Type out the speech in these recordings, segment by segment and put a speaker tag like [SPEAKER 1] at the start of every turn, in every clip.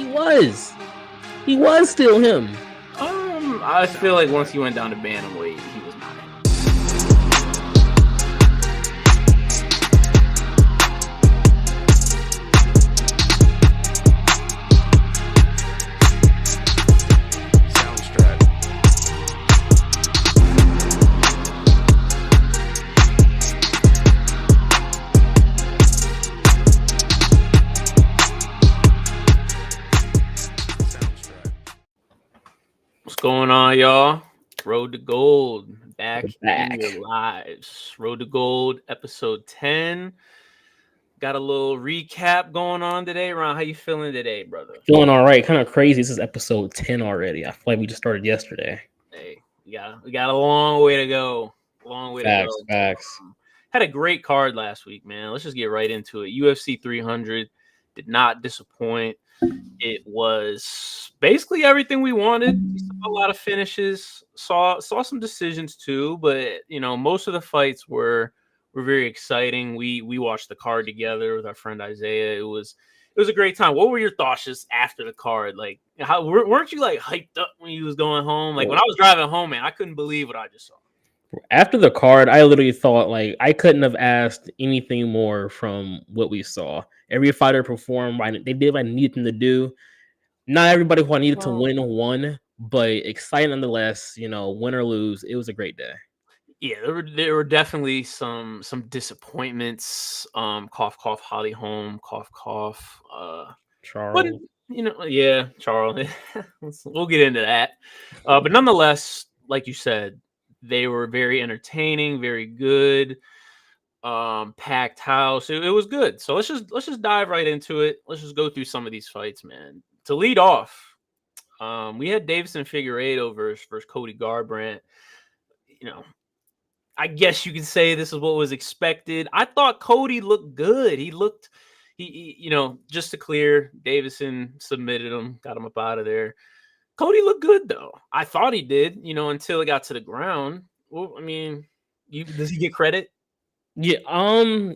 [SPEAKER 1] was. He was still him.
[SPEAKER 2] I feel like once he went down to bantamweight, he was not him. What's going on, y'all? Road to Gold back in your lives. Road to Gold, episode 10. Got a little recap going on today. Ron, how you feeling today, brother?
[SPEAKER 1] Feeling all right. Kind of crazy. This is episode 10 already. I feel like we just started yesterday.
[SPEAKER 2] Hey, we got a long way to go.
[SPEAKER 1] Facts.
[SPEAKER 2] Had a great card last week, man. Let's just get right into it. UFC 300 did not disappoint. It was basically everything we wanted. We saw a lot of finishes, saw some decisions too, but most of the fights were very exciting. We watched the card together with our friend Isaiah. It was a great time. What were your thoughts just after the card? Like, how weren't you like hyped up when you was going home? Like when I was driving home, man, I couldn't believe what I just saw.
[SPEAKER 1] After the card, I literally thought like I couldn't have asked anything more from what we saw. Every fighter performed. They did what I needed them to do. Not everybody who I needed to win won, but exciting nonetheless. Win or lose, it was a great day.
[SPEAKER 2] Yeah, there were definitely some disappointments. Cough, cough, Holly Holm, cough, cough.
[SPEAKER 1] Charles.
[SPEAKER 2] But Charles. We'll get into that. But nonetheless, like you said, they were very entertaining, very good. Packed house. It was good. So let's just dive right into it. Let's just go through some of these fights, man. To lead off, we had Deiveson Figueiredo versus Cody Garbrandt. I guess you could say this is what was expected. I thought Cody looked good. He just to clear, Deiveson submitted him, got him up out of there. Cody looked good though. I thought he did, until it got to the ground. Well, I mean, does he get credit?
[SPEAKER 1] Yeah,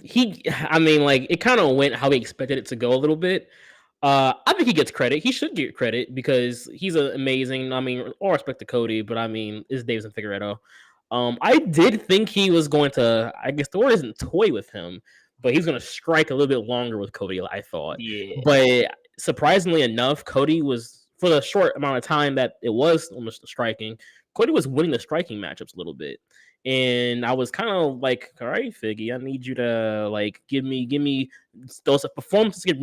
[SPEAKER 1] it kind of went how we expected it to go a little bit. I think he gets credit. He should get credit because he's amazing. All respect to Cody, but it's Deiveson Figueiredo. I did think he was going to, I guess the word isn't toy with him, but he's going to strike a little bit longer with Cody, I thought.
[SPEAKER 2] Yeah.
[SPEAKER 1] But surprisingly enough, Cody was, for the short amount of time that it was almost striking, Cody was winning the striking matchups a little bit. And I was kind of like, all right, Figgy, I need you to like give me those performances. Get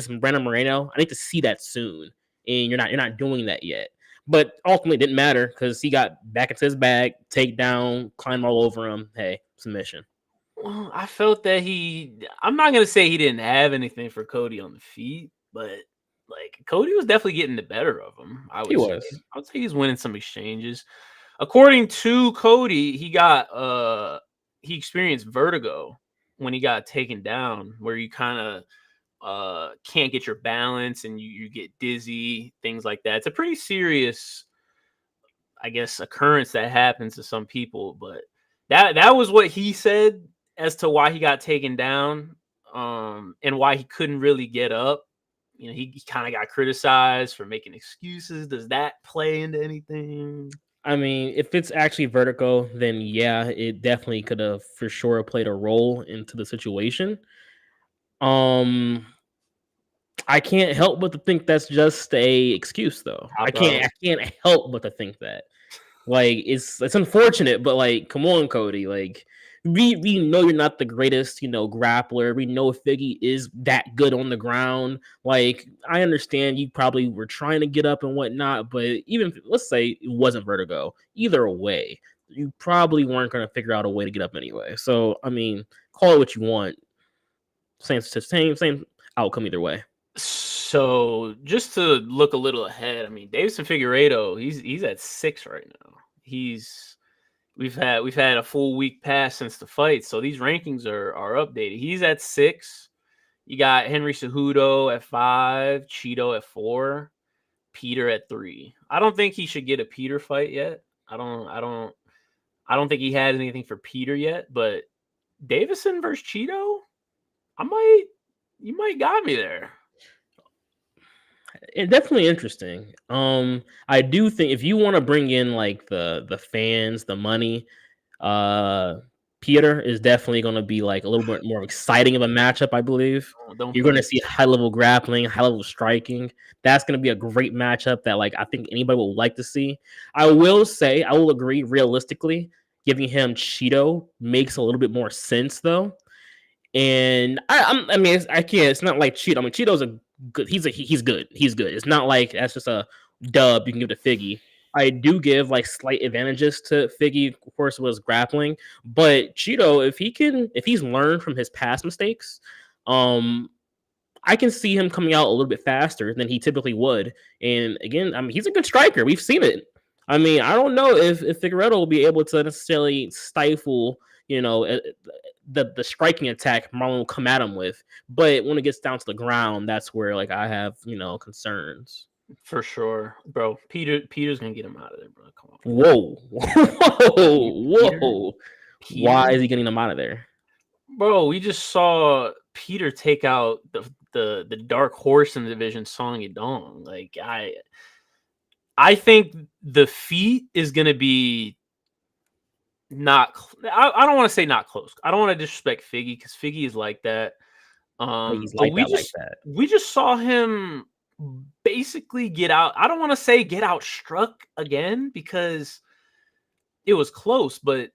[SPEAKER 1] some Brandon Moreno. I need to see that soon, and you're not doing that yet. But ultimately, it didn't matter because he got back into his bag, takedown, climbed all over him. Hey, submission.
[SPEAKER 2] Well, I felt that I'm not gonna say he didn't have anything for Cody on the feet, but like Cody was definitely getting the better of him. I would say he's winning some exchanges. According to Cody, he experienced vertigo when he got taken down, where you kind of can't get your balance and you get dizzy, things like that. It's a pretty serious, I guess, occurrence that happens to some people. But that was what he said as to why he got taken down, and why he couldn't really get up. He kind of got criticized for making excuses. Does that play into anything?
[SPEAKER 1] If it's actually vertigo, then yeah, it definitely could have for sure played a role into the situation. I can't help but to think that's just a excuse, though. I can't help but to think that. Like, it's unfortunate, but like, come on, Cody. Like, we know you're not the greatest, grappler. We know Figgy is that good on the ground. Like, I understand you probably were trying to get up and whatnot, but even let's say it wasn't vertigo, either way, you probably weren't going to figure out a way to get up anyway. So, call it what you want. Same outcome either way.
[SPEAKER 2] So just to look a little ahead, Deiveson Figueiredo, he's at 6 right now. We've had a full week pass since the fight, so these rankings are updated. He's at 6. You got Henry Cejudo at 5, Cheeto at 4, Peter at 3. I don't think he should get a Peter fight yet. I don't think he has anything for Peter yet, but Deiveson versus Cheeto, you might got me there.
[SPEAKER 1] Definitely interesting. I do think if you want to bring in like the fans, the money, uh, Peter is definitely going to be like a little bit more exciting of a matchup. I believe
[SPEAKER 2] Don't
[SPEAKER 1] you're
[SPEAKER 2] put
[SPEAKER 1] going
[SPEAKER 2] me.
[SPEAKER 1] to see high level grappling, high level striking. That's going to be a great matchup that like I think anybody would like to see. I will say I will agree realistically, giving him Cheeto makes a little bit more sense though. And I mean, I can't. It's not like Cheeto. I mean, Cheeto's a good. He's good. He's good. It's not like that's just a dub you can give to Figgy. I do give like slight advantages to Figgy, of course, was grappling, but Cheeto, if he's learned from his past mistakes, um, I can see him coming out a little bit faster than he typically would. And again, I mean, he's a good striker. We've seen it. I mean, I don't know if Figueredo will be able to necessarily stifle, the striking attack Marlon will come at him with. But when it gets down to the ground, that's where like I have concerns.
[SPEAKER 2] For sure, bro. Peter's gonna get him out of there, bro. Come on,
[SPEAKER 1] Whoa, whoa,
[SPEAKER 2] Peter.
[SPEAKER 1] whoa!
[SPEAKER 2] Peter,
[SPEAKER 1] Why is he getting them out of there?
[SPEAKER 2] bro. We just saw Peter take out the dark horse in the division, Song Yadong. Like I think the feat is gonna be not. I don't want to say not close. I don't want to disrespect Figgy because Figgy is like that.
[SPEAKER 1] He's
[SPEAKER 2] But
[SPEAKER 1] like that, like that.
[SPEAKER 2] we just saw him basically get out. I don't want to say get out struck again because it was close, but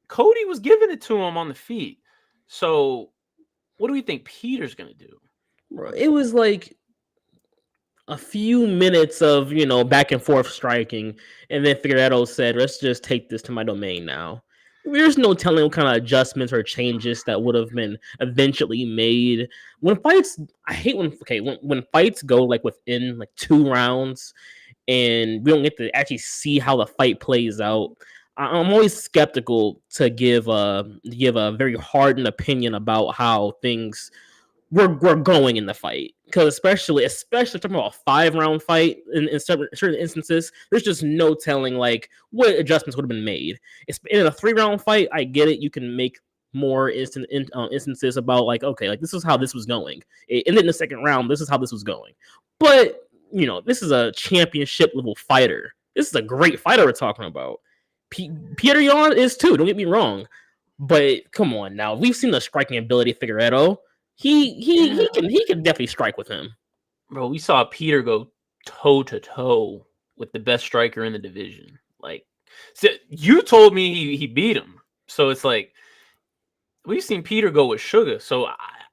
[SPEAKER 2] Cody was giving it to him on the feet. So what do we think Peter's gonna do?
[SPEAKER 1] It was like a few minutes of back and forth striking, and then Figueredo said, "Let's just take this to my domain now." There's no telling what kind of adjustments or changes that would have been eventually made. When fights, I hate when fights go like within like 2 rounds, and we don't get to actually see how the fight plays out. I'm always skeptical to give a very hardened opinion about how things we're going in the fight, because especially talking about a 5 round fight in certain instances, there's just no telling like what adjustments would have been made. It's in a 3 round fight. I get it, you can make more instances about like, okay, like this is how this was going, and then in the second round this is how this was going. But this is a championship level fighter. This is a great fighter we're talking about. Peter Yan is too, don't get me wrong, but come on now, we've seen the striking ability of Figueredo. He can definitely strike with him.
[SPEAKER 2] Bro, we saw Peter go toe to toe with the best striker in the division. Like, so you told me he beat him. So it's like we've seen Peter go with Sugar. So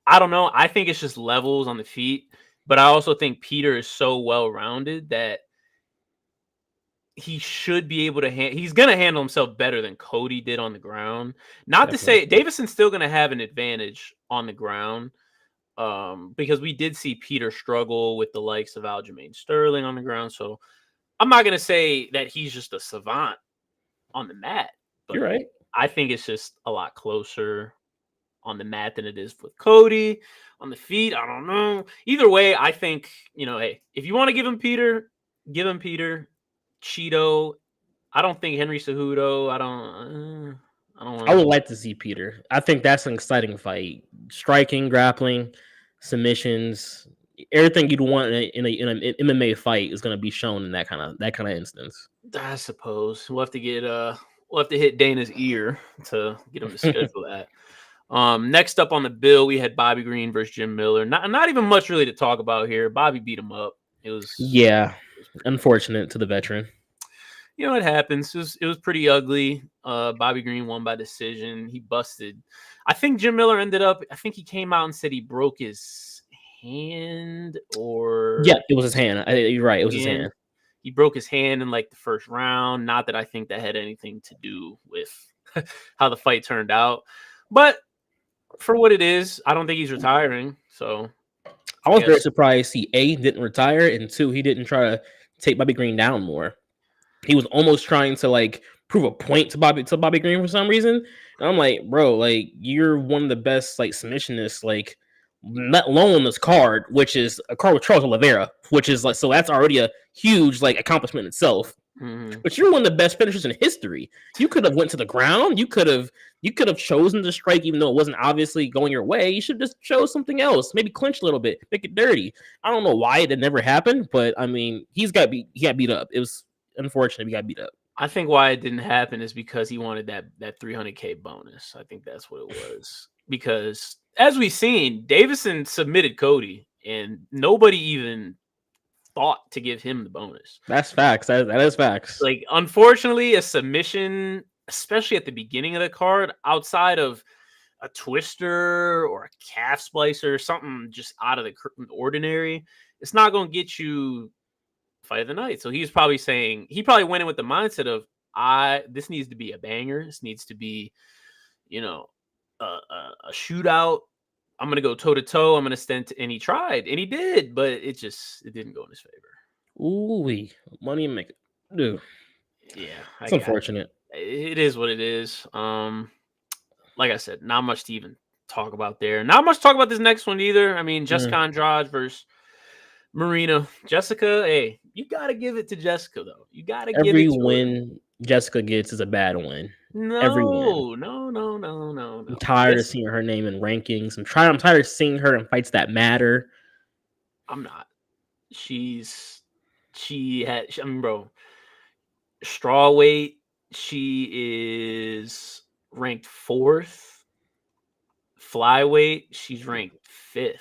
[SPEAKER 2] I don't know. I think it's just levels on the feet, but I also think Peter is so well rounded that he should be able to he's going to handle himself better than Cody did on the ground. Not to say
[SPEAKER 1] Definitely.
[SPEAKER 2] Davidson's still going to have an advantage on the ground. Because we did see Peter struggle with the likes of Aljamain Sterling on the ground. So I'm not going to say that he's just a savant on the mat, but
[SPEAKER 1] You're right.
[SPEAKER 2] I think it's just a lot closer on the mat than it is with Cody. On the feet, I don't know. Either way, I think, hey, if you want to give him Peter, give him Peter. Cheeto, I don't think Henry Cejudo. I don't want
[SPEAKER 1] I
[SPEAKER 2] to.
[SPEAKER 1] would like to see Peter. I think that's an exciting fight. Striking, grappling, submissions, everything you'd want in an MMA fight is going to be shown in that kind of instance.
[SPEAKER 2] I suppose we'll have to hit Dana's ear to get him to schedule that. Next up on the bill, we had Bobby Green versus Jim Miller. Not even much really to talk about here. Bobby beat him up.
[SPEAKER 1] Yeah, unfortunate to the veteran.
[SPEAKER 2] It happens. It was pretty ugly. Bobby Green won by decision. He busted. I think Jim Miller I think he came out and said he broke his hand or
[SPEAKER 1] Yeah, it was his hand. You're right. It was his
[SPEAKER 2] hand.
[SPEAKER 1] hand.
[SPEAKER 2] He broke his hand in like the first round. Not that I think that had anything to do with how the fight turned out, but for what it is, I don't think he's retiring. So
[SPEAKER 1] I was very surprised he didn't retire, and two, he didn't try to take Bobby Green down more. He was almost trying to like prove a point to Bobby Green for some reason. And I'm like, bro, like you're one of the best like submissionists, like not alone on this card, which is a card with Charles Oliveira, which is like, so that's already a huge like accomplishment itself.
[SPEAKER 2] Mhm.
[SPEAKER 1] But you're one of the best finishers in history. You could have went to the ground. You could have chosen to strike, even though it wasn't obviously going your way. You should just chose something else. Maybe clinch a little bit, make it dirty. I don't know why it never happened, but I mean, he got beat up. It was unfortunate he got beat up.
[SPEAKER 2] I think why it didn't happen is because he wanted that 300K bonus. I think that's what it was. Because as we've seen, Davison submitted Cody, and nobody even thought to give him the bonus.
[SPEAKER 1] That's facts. That is facts.
[SPEAKER 2] Like, unfortunately, a submission, especially at the beginning of the card, outside of a twister or a calf splicer, something just out of the ordinary, it's not going to get you fight of the night. So he probably went in with the mindset of, this needs to be a banger. This needs to be, a shootout. I'm gonna go toe to toe. I'm gonna stint, and he tried, and he did, but it didn't go in his favor.
[SPEAKER 1] Ooh, money maker, dude.
[SPEAKER 2] Yeah,
[SPEAKER 1] It's unfortunate.
[SPEAKER 2] It is what it is. Like I said, not much to even talk about there. Not much to talk about this next one either. I mean, Jessica Andrade versus Marina. Jessica, hey, you gotta give it to Jessica though. You gotta give
[SPEAKER 1] Every
[SPEAKER 2] it to
[SPEAKER 1] win Jessica gets is a bad win.
[SPEAKER 2] her.
[SPEAKER 1] Every win.
[SPEAKER 2] No.
[SPEAKER 1] I'm tired of seeing her name in rankings. I'm tired of seeing her in fights that matter.
[SPEAKER 2] I'm not. I mean, bro, straw weight, she is ranked 4th. Flyweight, she's ranked 5th.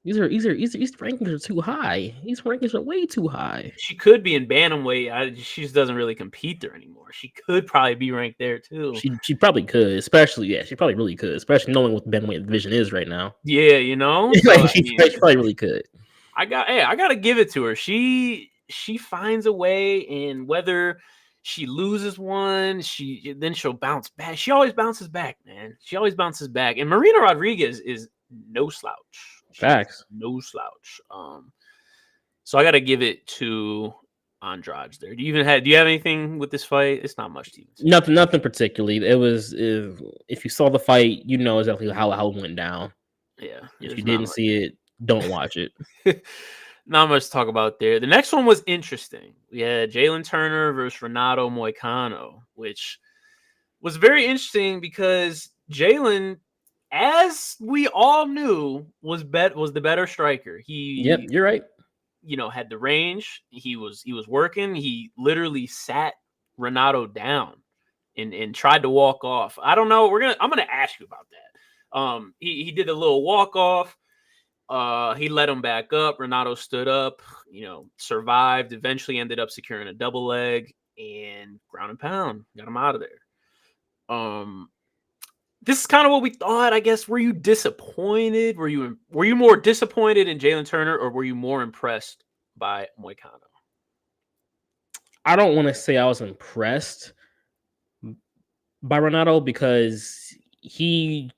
[SPEAKER 1] These rankings are too high. These rankings are way too high.
[SPEAKER 2] She could be in bantamweight. She just doesn't really compete there anymore. She could probably be ranked there too.
[SPEAKER 1] She probably could, especially she probably really could, especially knowing what the bantamweight division is right now.
[SPEAKER 2] Yeah, So,
[SPEAKER 1] she probably really could.
[SPEAKER 2] I gotta give it to her. She finds a way, and whether she loses one, she'll bounce back. She always bounces back, man. She always bounces back. And Marina Rodriguez is no slouch.
[SPEAKER 1] Facts.
[SPEAKER 2] No slouch. So I gotta give it to Andrade there. Do you have anything with this fight? It's not much to even say.
[SPEAKER 1] Nothing particularly. It was if you saw the fight, you know exactly how it went down.
[SPEAKER 2] Yeah.
[SPEAKER 1] If you didn't see it, don't watch it.
[SPEAKER 2] Not much to talk about there. The next one was interesting. We had Jalen Turner versus Renato Moicano, which was very interesting because Jalen, as we all knew, was the better striker.
[SPEAKER 1] Yep, you're right.
[SPEAKER 2] Had the range. He was working. He literally sat Renato down and tried to walk off. I don't know. I'm gonna ask you about that. He did a little walk off. He let him back up. Renato stood up, survived, eventually ended up securing a double leg and ground and pound, got him out of there. This is kind of what we thought, I guess. Were you disappointed? Were you more disappointed in Jalen Turner, or were you more impressed by Moicano?
[SPEAKER 1] I don't want to say I was impressed by Renato because he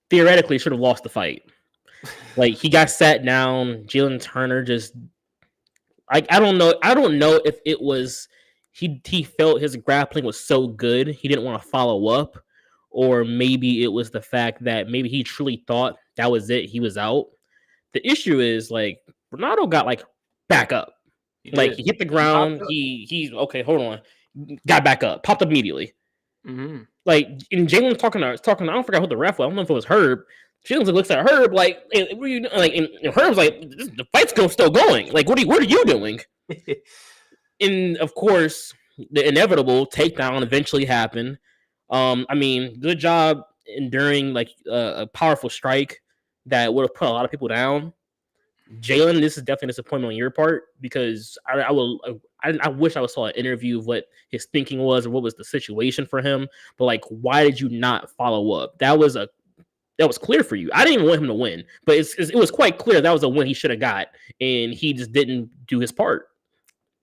[SPEAKER 1] theoretically should have lost the fight. Like, he got sat down. Jalen Turner just, I don't know if it was he felt his grappling was so good he didn't want to follow up, or maybe it was the fact that maybe he truly thought that was it. He was out. The issue is, like, Renato got back up. He hit the ground. He's okay. Hold on. Got back up. Popped up immediately.
[SPEAKER 2] Mm-hmm.
[SPEAKER 1] Like, and Jalen talking. I don't forget who the ref was. I don't know if it was Herb. Jalen looks at Herb like, hey, what are you doing? Like, and Herb's like, the fight's still going. Like, what are you doing? And of course, the inevitable takedown eventually happened. I mean, good job enduring a powerful strike that would have put a lot of people down. Jalen, this is definitely a disappointment on your part, because I wish I saw an interview of what his thinking was or what was the situation for him. But why did you not follow up? That was clear for you. I didn't even want him to win, but it was quite clear that was a win he should have got, and he just didn't do his part.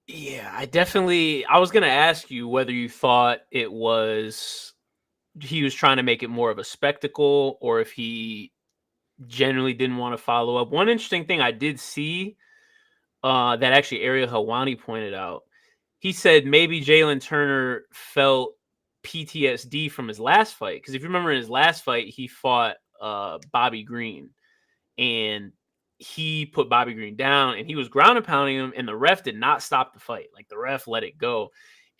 [SPEAKER 2] Yeah, I was going to ask you whether you thought he was trying to make it more of a spectacle, or if he genuinely didn't want to follow up. One interesting thing I did see that actually Ariel Helwani pointed out, he said maybe Jalen Turner felt PTSD from his last fight. Because if you remember, in his last fight, he fought Bobby Green. And he put Bobby Green down and he was ground and pounding him, and the ref did not stop the fight. Like, the ref let it go.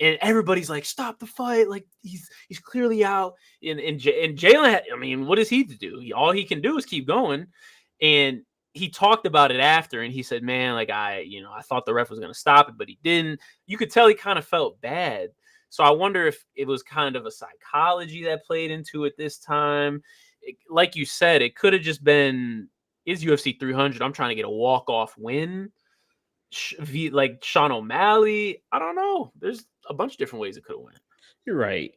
[SPEAKER 2] And everybody's like, stop the fight. Like, he's clearly out. And Jalen, I mean, what is he to do? All he can do is keep going. And he talked about it after, and he said, man, like, I thought the ref was going to stop it, but he didn't. You could tell he kind of felt bad. So I wonder if it was kind of a psychology that played into it this time. Like you said, it could have just been, is UFC 300. I'm trying to get a walk-off win. Like Sean O'Malley. I don't know. There's a bunch of different ways it could have went.
[SPEAKER 1] You're right.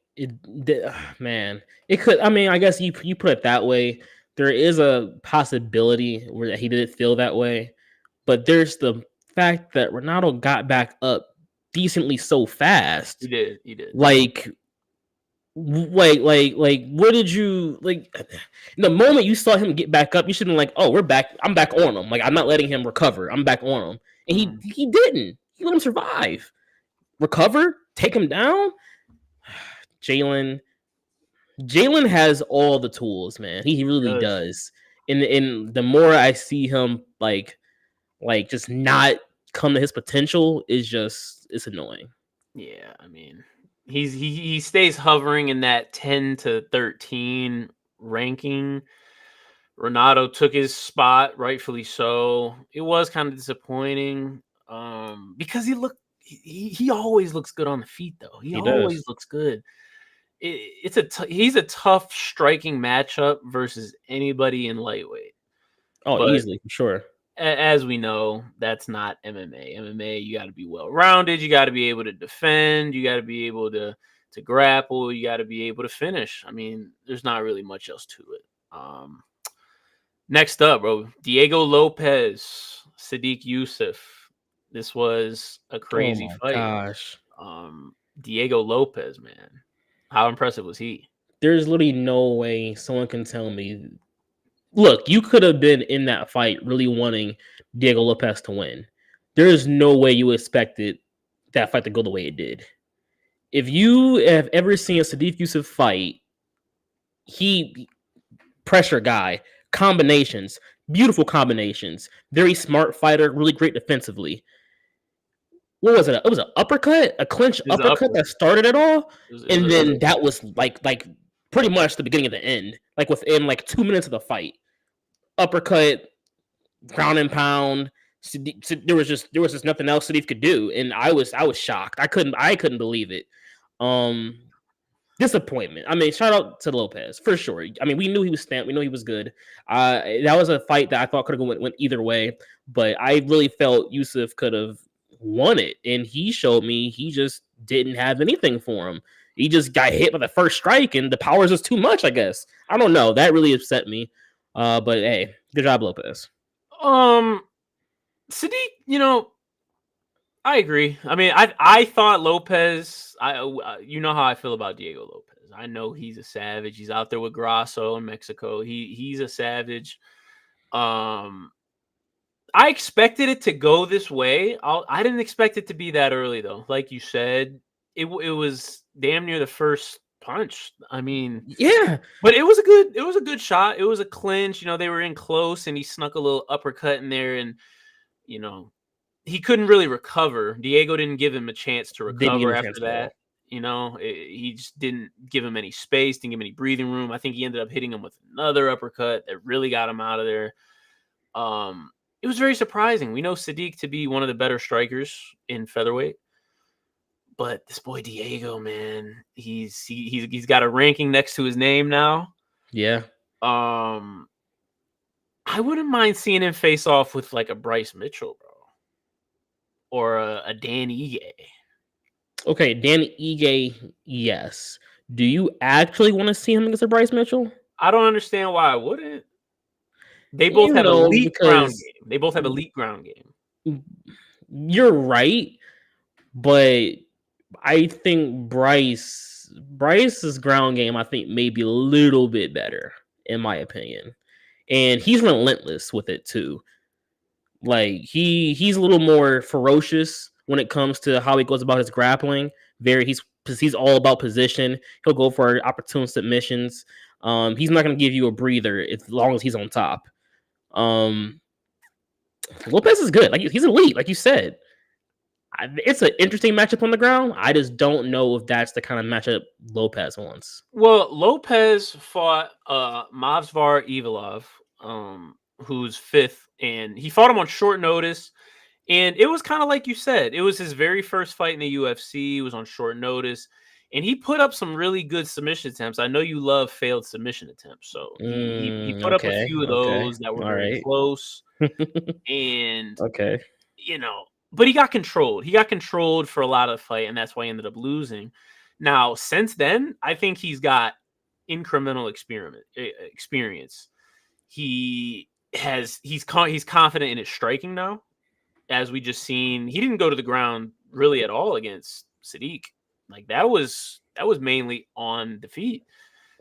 [SPEAKER 1] Man, it could. I mean, I guess you put it that way. There is a possibility where he didn't feel that way, but there's the fact that Ronaldo got back up decently so fast.
[SPEAKER 2] He did.
[SPEAKER 1] Like, what did you like? The moment you saw him get back up, you should have been like, "Oh, we're back. I'm back on him. Like, I'm not letting him recover. I'm back on him." And he didn't. He let him survive, recover, take him down. Jalen has all the tools, man. He really does. And the more I see him like just not come to his potential it's annoying.
[SPEAKER 2] Yeah, I mean, he stays hovering in that 10 to 13 ranking. Renato took his spot, rightfully so. It was kind of disappointing because he always looks good on the feet, though. He always looks good. He's a tough striking matchup versus anybody in lightweight.
[SPEAKER 1] Oh, but easily, for sure.
[SPEAKER 2] As we know, that's not MMA. MMA, you got to be well-rounded. You got to be able to defend. You got to be able to grapple. You got to be able to finish. I mean, there's not really much else to it. Next up, bro, Diego Lopez, Sadiq Youssef. This was a crazy fight.
[SPEAKER 1] Gosh.
[SPEAKER 2] Diego Lopez, man. How impressive was he?
[SPEAKER 1] There's literally no way someone can tell me, look, you could have been in that fight really wanting Diego Lopez to win. There is no way you expected that fight to go the way it did. If you have ever seen a Sadiq Youssef fight, he pressure guy, combinations, beautiful combinations, very smart fighter, really great defensively. What was it? It was an uppercut, a clinch uppercut that started it all, and then that was like pretty much the beginning of the end. Like within 2 minutes of the fight, uppercut, ground and pound. There was just nothing else Sadiq could do, and I was shocked. I couldn't believe it. Disappointment. I mean, shout out to Lopez for sure. I mean, we knew he was stamped. We knew he was good. That was a fight that I thought could have went either way, but I really felt Youssef could have won it, and he showed me he just didn't have anything for him. He just got hit by the first strike, and the power is just too much, I guess. I don't know. That really upset me. But hey, good job, Lopez.
[SPEAKER 2] Sadiq, I agree. I mean, I thought Lopez. You know how I feel about Diego Lopez. I know he's a savage. He's out there with Grasso in Mexico. He's a savage. I expected it to go this way. I didn't expect it to be that early, though. Like you said, it was damn near the first punch. I mean,
[SPEAKER 1] yeah,
[SPEAKER 2] but it was a good shot. It was a clinch. They were in close, and he snuck a little uppercut in there, and he couldn't really recover. Diego didn't give him a chance to recover after that. He just didn't give him any space, didn't give him any breathing room. I think he ended up hitting him with another uppercut that really got him out of there. It was very surprising. We know Sadiq to be one of the better strikers in featherweight, but this boy Diego, man, he's got a ranking next to his name now.
[SPEAKER 1] Yeah.
[SPEAKER 2] I wouldn't mind seeing him face off with like a Bryce Mitchell, bro, or a Dan Ige.
[SPEAKER 1] Okay, Dan Ige, yes. Do you actually want to see him against a Bryce Mitchell?
[SPEAKER 2] I don't understand why I wouldn't. They both have elite ground game. They both have elite ground game.
[SPEAKER 1] You're right, but I think Bryce's ground game, I think, may be a little bit better, in my opinion. And he's relentless with it too. Like he's a little more ferocious when it comes to how he goes about his grappling. He's all about position. He'll go for opportune submissions. He's not going to give you a breather as long as he's on top. Lopez is good. Like he's elite, like you said. It's an interesting matchup on the ground. I just don't know if that's the kind of matchup Lopez wants.
[SPEAKER 2] Well, Lopez fought Mavsvar Ivalov, who's fifth, and he fought him on short notice. And it was kind of like you said, it was his very first fight in the UFC. It was on short notice, and he put up some really good submission attempts. I know you love failed submission attempts, so he put up a
[SPEAKER 1] Okay.
[SPEAKER 2] few of
[SPEAKER 1] Okay.
[SPEAKER 2] those that were
[SPEAKER 1] All
[SPEAKER 2] very
[SPEAKER 1] right.
[SPEAKER 2] close, and
[SPEAKER 1] Okay.
[SPEAKER 2] you know, but he got controlled. He got controlled for a lot of the fight, and that's why he ended up losing. Now, since then, I think he's got incremental experience. He's confident in his striking now, as we just seen. He didn't go to the ground really at all against Sadiq. Like that was mainly on defeat.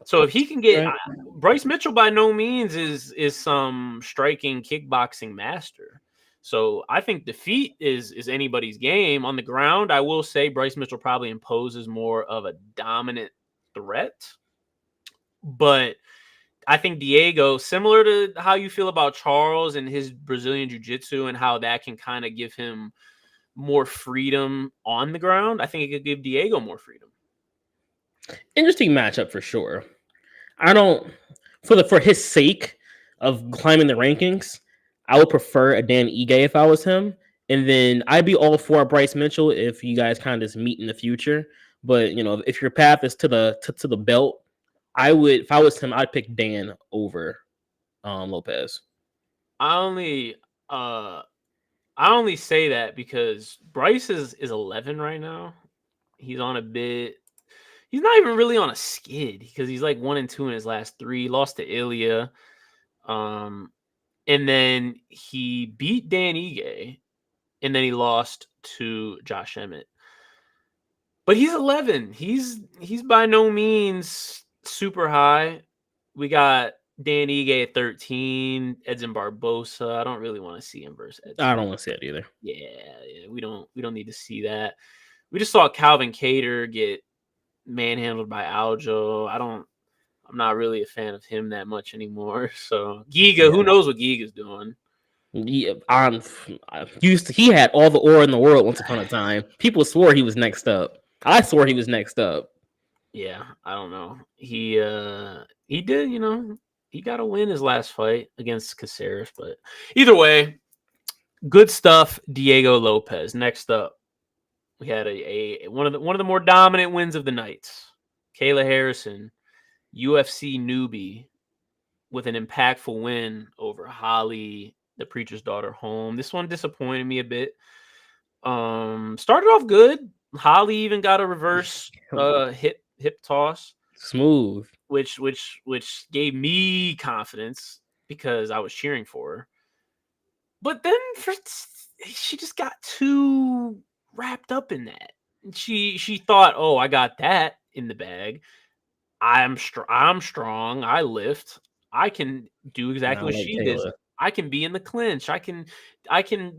[SPEAKER 2] So if he can get
[SPEAKER 1] Right.
[SPEAKER 2] Bryce Mitchell, by no means is some striking kickboxing master. So I think defeat is anybody's game on the ground. I will say Bryce Mitchell probably imposes more of a dominant threat, but I think Diego, similar to how you feel about Charles and his Brazilian jiu-jitsu and how that can kind of give him more freedom on the ground, I think it could give Diego more freedom.
[SPEAKER 1] Interesting matchup for sure. I don't for his sake of climbing the rankings, I would prefer a Dan Ige if I was him. And then I'd be all for Bryce Mitchell if you guys kind of just meet in the future. But if your path is to the belt, I would, if I was him, I'd pick Dan over Lopez.
[SPEAKER 2] I only say that because Bryce is 11 right now. He's on a bit. He's not even really on a skid because he's like 1-2 in his last 3. Lost to Ilya, and then he beat Dan Ige, and then he lost to Josh Emmett. But he's 11. He's by no means super high. We got Dan Ige at 13, Edson Barbosa. I don't really want to see him versus Edson.
[SPEAKER 1] I don't want to see it either.
[SPEAKER 2] Yeah, we don't need to see that. We just saw Calvin Kattar get manhandled by Aljo. I'm not really a fan of him that much anymore. So Giga, who knows what Giga's doing?
[SPEAKER 1] He had all the aura in the world once upon a time. People swore he was next up. I swore he was next up.
[SPEAKER 2] Yeah, I don't know. He did, he got a win his last fight against Caceres, but either way, good stuff. Diego Lopez. Next up, we had a one of the more dominant wins of the night. Kayla Harrison, UFC newbie, with an impactful win over Holly, the preacher's daughter, Home. This one disappointed me a bit. Started off good. Holly even got a reverse hip toss,
[SPEAKER 1] smooth,
[SPEAKER 2] which gave me confidence because I was cheering for her. But then she just got too wrapped up in that. She thought, "Oh, I got that in the bag. I'm strong. I lift. I can do exactly what she did. I can be in the clinch. I can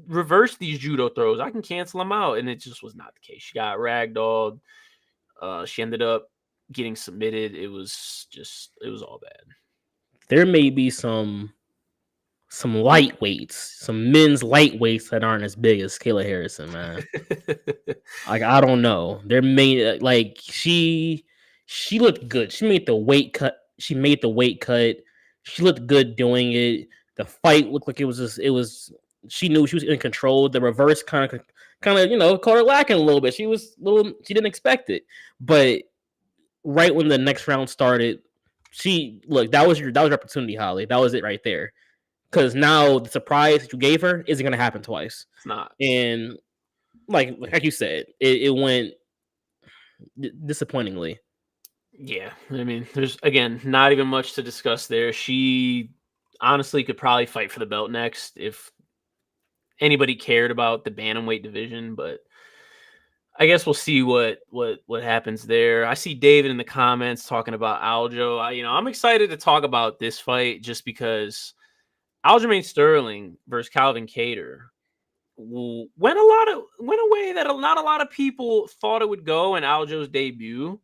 [SPEAKER 2] reverse these judo throws. I can cancel them out." And it just was not the case. She got ragdolled. She ended up getting submitted. It was all bad.
[SPEAKER 1] There may be some lightweights, some men's lightweights that aren't as big as Kayla Harrison, man. Like, I don't know. There may, like, she looked good. She made the weight cut. She looked good doing it. The fight looked like it was she knew she was in control. The reverse kind of caught her lacking a little bit. She didn't expect it. But right when the next round started, that was your opportunity, Holly. That was it right there. Because now the surprise that you gave her isn't going to happen twice.
[SPEAKER 2] It's not.
[SPEAKER 1] And like you said, it went disappointingly.
[SPEAKER 2] Yeah, I mean, there's again not even much to discuss there. She honestly could probably fight for the belt next if anybody cared about the bantamweight division, but I guess we'll see what happens there. I see David in the comments talking about Aljo. I'm excited to talk about this fight just because Aljamain Sterling versus Calvin Kattar went a way that not a lot of people thought it would go in Aljo's debut.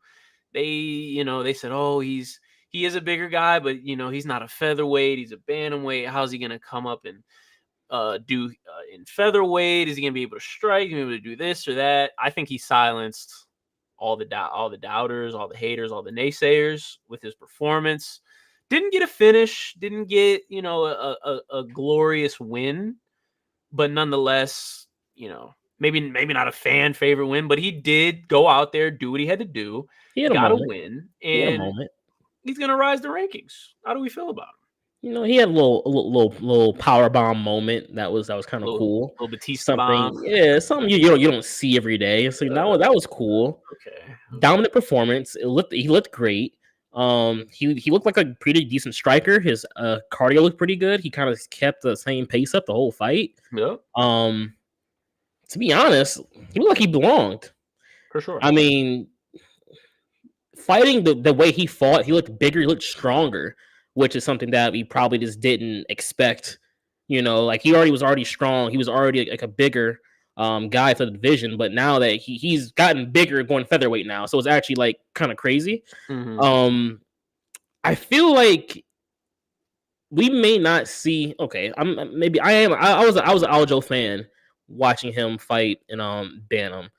[SPEAKER 2] They said, "Oh, he is a bigger guy, but he's not a featherweight. He's a bantamweight. How's he going to come up and do in featherweight? Is he going to be able to strike? Is he going to be able to do this or that? I think he silenced all the doubters, all the haters, all the naysayers with his performance. Didn't get a finish, didn't get a glorious win, but nonetheless, maybe not a fan favorite win, but he did go out there, do what he had to do,
[SPEAKER 1] He had a
[SPEAKER 2] got a
[SPEAKER 1] moment.
[SPEAKER 2] win,
[SPEAKER 1] He had a
[SPEAKER 2] and
[SPEAKER 1] moment.
[SPEAKER 2] he's going to rise the rankings. How do we feel about him?
[SPEAKER 1] He had a little power bomb moment that was kind of cool.
[SPEAKER 2] Little Batista
[SPEAKER 1] Something,
[SPEAKER 2] bomb.
[SPEAKER 1] yeah, something you don't see every day. So that was cool.
[SPEAKER 2] Okay.
[SPEAKER 1] Dominant performance. He looked great. He looked like a pretty decent striker. His cardio looked pretty good. He kind of kept the same pace up the whole fight.
[SPEAKER 2] Yep.
[SPEAKER 1] To be honest, he looked like he belonged.
[SPEAKER 2] For sure.
[SPEAKER 1] I mean, fighting the way he fought, he looked bigger, he looked stronger, which is something that we probably just didn't expect. Like he was already strong. He was already like a bigger guy for the division, but now that he's gotten bigger going featherweight now, so it's actually like kind of crazy.
[SPEAKER 2] Mm-hmm.
[SPEAKER 1] I feel like we may not see. Okay, I was an Aljo fan watching him fight in Bantam,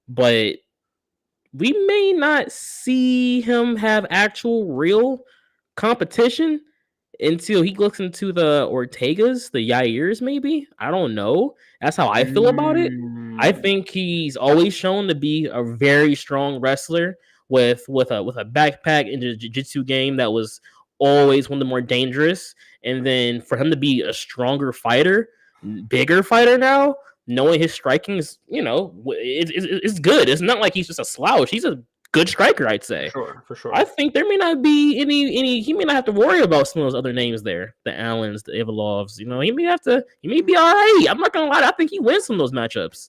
[SPEAKER 1] but we may not see him have actual real competition until he looks into the Ortegas, the Yairs, maybe. I don't know. That's how I feel about it. I think he's always shown to be a very strong wrestler with a backpack in the jiu-jitsu game that was always one of the more dangerous. And then for him to be a stronger fighter, bigger fighter now, knowing his striking is, it's good. It's not like he's just a slouch. He's a good striker, I'd say.
[SPEAKER 2] For sure.
[SPEAKER 1] I think there may not be any. He may not have to worry about some of those other names there, the Allens, the Ivalovs. He may be all right. I'm not gonna lie. I think he wins some of those matchups.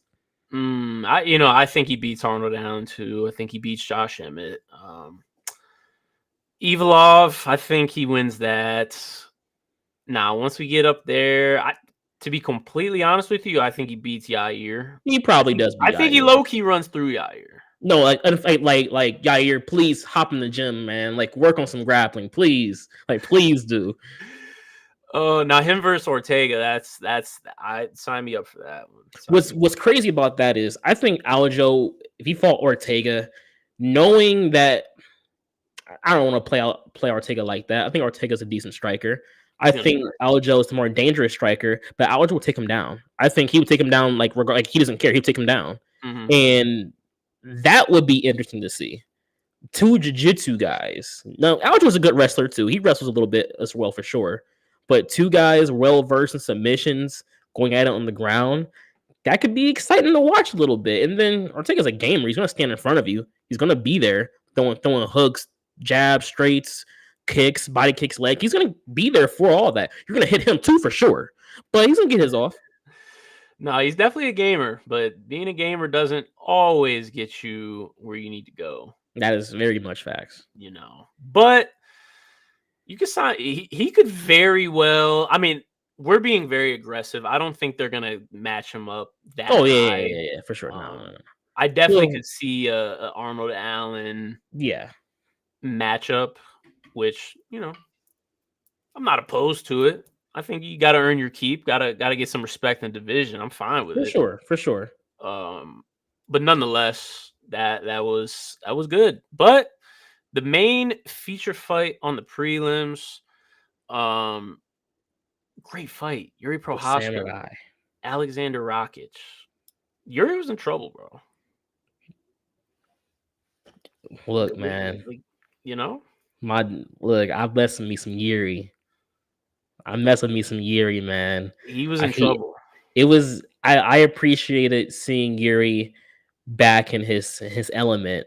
[SPEAKER 2] I think he beats Arnold Allen too. I think he beats Josh Emmett. Ivalov, I think he wins that. Now, once we get up there, to be completely honest with you, I think he beats Yair.
[SPEAKER 1] He probably does.
[SPEAKER 2] I think he low key runs through Yair.
[SPEAKER 1] No, like Yair, please hop in the gym, man. Like work on some grappling, please. Like please do.
[SPEAKER 2] Oh, now him versus Ortega, that's I sign me up for that one.
[SPEAKER 1] What's crazy about that is I think Aljo, if he fought Ortega, knowing that I don't want to play Ortega like that. I think Ortega's a decent striker. I think Aljo is the more dangerous striker, but Aljo will take him down. I think he would take him down like he doesn't care. He'll take him down.
[SPEAKER 2] Mm-hmm.
[SPEAKER 1] And that would be interesting to see. Two jiu-jitsu guys. Now, Aljo was a good wrestler too. He wrestles a little bit as well for sure. But two guys well-versed in submissions, going at it on the ground, that could be exciting to watch a little bit. And then Ortega's a gamer. He's going to stand in front of you. He's going to be there throwing hooks, jabs, straights, kicks, body kicks, leg. He's going to be there for all that. You're going to hit him too for sure. But he's going to get his off.
[SPEAKER 2] No, he's definitely a gamer. But being a gamer doesn't always get you where you need to go.
[SPEAKER 1] That is very much facts.
[SPEAKER 2] But you could sign. He could very well. I mean, we're being very aggressive. I don't think they're gonna match him up that.
[SPEAKER 1] Oh yeah, for sure. No.
[SPEAKER 2] I definitely could see a Arnold Allen matchup, which I'm not opposed to it. I think you got to earn your keep. Got to get some respect in the division. I'm fine with it.
[SPEAKER 1] For sure.
[SPEAKER 2] But nonetheless, that was good. But the main feature fight on the prelims, great fight. Yuri Prohaska, Alexander Rakic. Yuri was in trouble, bro.
[SPEAKER 1] Look, man.
[SPEAKER 2] Like,
[SPEAKER 1] I'm messing me some Yuri. Man.
[SPEAKER 2] He was in trouble.
[SPEAKER 1] It was. I appreciated seeing Yuri back in his element.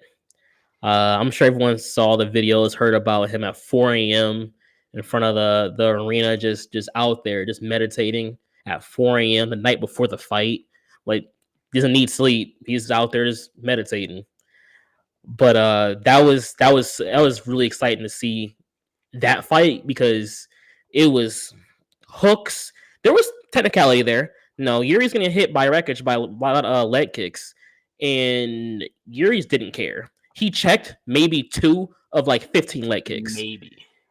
[SPEAKER 1] I'm sure everyone saw the videos, heard about him at 4 a.m. in front of the arena, just out there, just meditating at 4 a.m. the night before the fight. Like, doesn't need sleep. He's out there just meditating. But that was really exciting to see that fight because it was hooks. There was technicality there. No, Yuri's getting hit by Rakic by leg kicks, and Yuri's didn't care. He checked maybe 2 of like 15 leg kicks.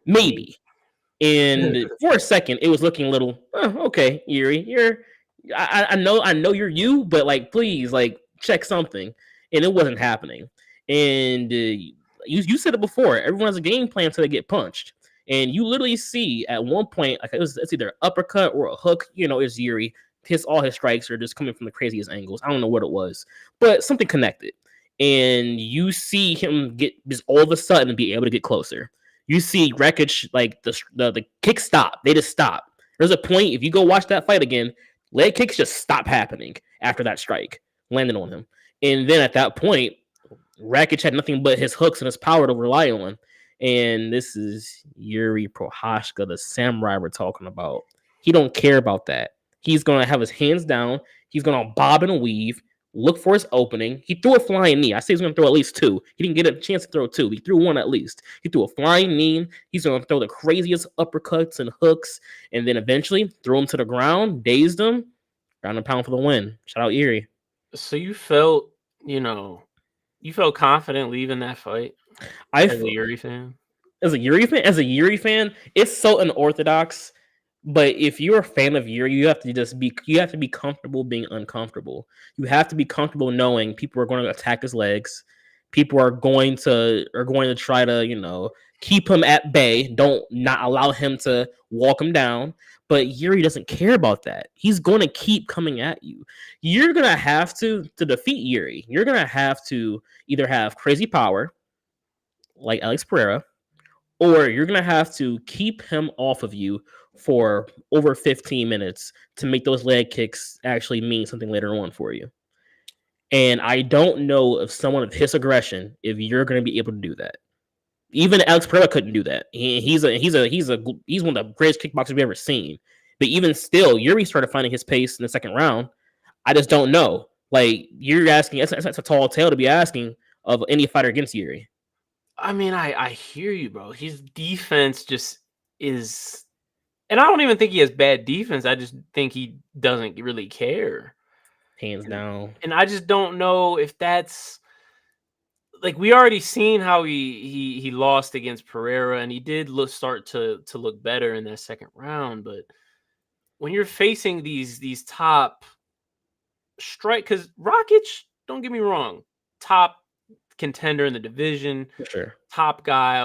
[SPEAKER 2] Maybe.
[SPEAKER 1] And for a second, it was looking a little okay, Yuri. I know you're you, but like, please, like, check something. And it wasn't happening. And you said it before. Everyone has a game plan until they get punched. And you literally see at one point, like, it's either uppercut or a hook. It's Yuri. All his strikes are just coming from the craziest angles. I don't know what it was, but something connected. And you see him get just all of a sudden be able to get closer. You see Rekic, like, the kick stop. They just stop. There's a point, if you go watch that fight again, leg kicks just stop happening after that strike landed on him. And then at that point, Rakic had nothing but his hooks and his power to rely on. And this is Yuri Prohashka, the samurai we're talking about. He don't care about that. He's going to have his hands down. He's going to bob and weave, look for his opening. He threw a flying knee. I say he's going to throw at least two. He didn't get a chance to throw two. He threw one at least. He threw a flying knee. He's going to throw the craziest uppercuts and hooks, and then eventually throw him to the ground, dazed him, ground and pound for the win. Shout out Erie.
[SPEAKER 2] So you felt, confident leaving that fight as a Yuri fan?
[SPEAKER 1] As a Yuri fan, it's so unorthodox. But if you're a fan of Yuri, you have to be comfortable being uncomfortable. You have to be comfortable knowing people are going to attack his legs. People are going to try to, keep him at bay. Don't not allow him to walk him down. But Yuri doesn't care about that. He's going to keep coming at you. You're going to have to defeat Yuri. You're going to have to either have crazy power, like Alex Pereira, or you're going to have to keep him off of you for over 15 minutes to make those leg kicks actually mean something later on for you. And I don't know if someone of his aggression, if you're going to be able to do that. Even Alex Pereira couldn't do that. He's one of the greatest kickboxers we've ever seen. But even still, Yuri started finding his pace in the second round. I just don't know. Like, you're asking, that's a tall tale to be asking of any fighter against Yuri.
[SPEAKER 2] I mean, I hear you, bro. His defense just is, and I don't even think he has bad defense. I just think he doesn't really care.
[SPEAKER 1] Hands down.
[SPEAKER 2] And I just don't know if that's, like, we already seen how he lost against Pereira, and he did start to look better in that second round. But when you're facing these top strike, because Rakic, don't get me wrong, top contender in the division,
[SPEAKER 1] For sure.
[SPEAKER 2] top guy,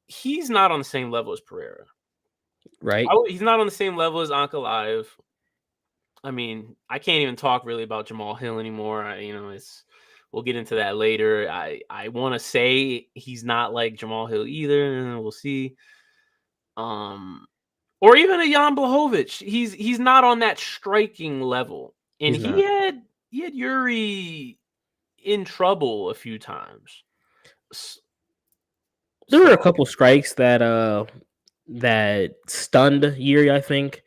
[SPEAKER 2] he's not on the same level as Pereira.
[SPEAKER 1] Right.
[SPEAKER 2] He's not on the same level as Ankalaev. I mean, I can't even talk really about Jamal Hill anymore. We'll get into that later. I want to say he's not like Jamal Hill either, and we'll see. Or even a Jan Blachowicz. He's not on that striking level, and he had Yuri in trouble a few times.
[SPEAKER 1] There were a couple strikes that stunned Yuri, I think,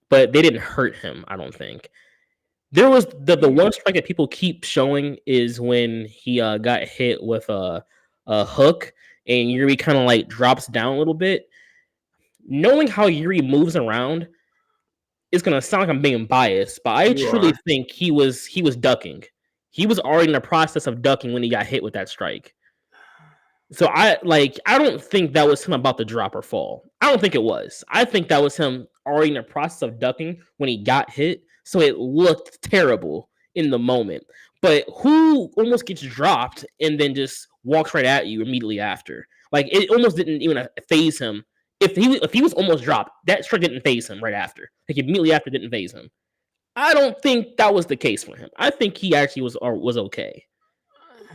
[SPEAKER 1] but they didn't hurt him, I don't think. There was the one strike that people keep showing is when he got hit with a hook and Yuri kind of like drops down a little bit. Knowing how Yuri moves around, it's gonna sound like I'm being biased, but I truly think he was ducking. He was already in the process of ducking when he got hit with that strike. So I don't think that was him about to drop or fall. I don't think it was. I think that was him already in the process of ducking when he got hit. So it looked terrible in the moment. But who almost gets dropped and then just walks right at you immediately after? Like, it almost didn't even phase him. If he was almost dropped, that strike didn't phase him right after. Like, immediately after didn't phase him. I don't think that was the case for him. I think he actually was okay.